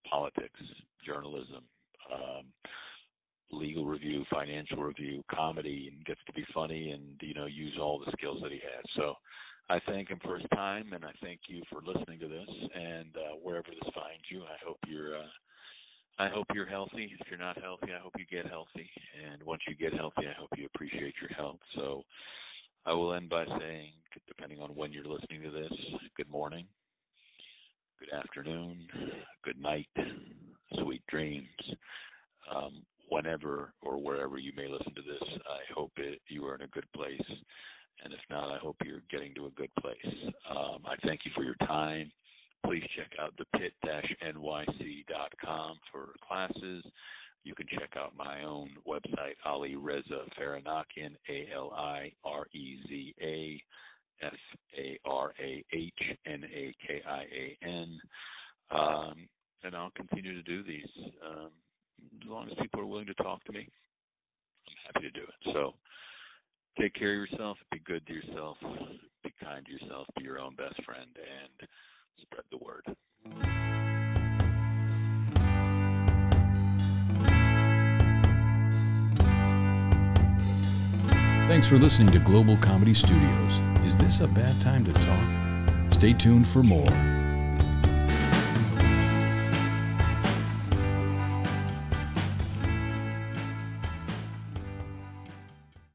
politics, journalism, legal review, financial review, comedy, and gets to be funny and, use all the skills that he has. So I thank him for his time, and I thank you for listening to this. And wherever this finds you, I hope you're healthy. If you're not healthy, I hope you get healthy. And once you get healthy, I hope you appreciate your health. So I will end by saying, depending on when you're listening to this, good morning, good afternoon, good night, sweet dreams. Whenever or wherever you may listen to this, I hope you are in a good place. And if not, I hope you're getting to a good place. I thank you for your time. Please check out thepit-nyc.com for classes. You can check out my own website, Ali Reza Farahnakian, AliRezaFarahnakian. And I'll continue to do these. As long as people are willing to talk to me, I'm happy to do it. So take care of yourself, be good to yourself, be kind to yourself, be your own best friend, and spread the word. Thanks for listening to Global Comedy Studios. Is this a bad time to talk? Stay tuned for more.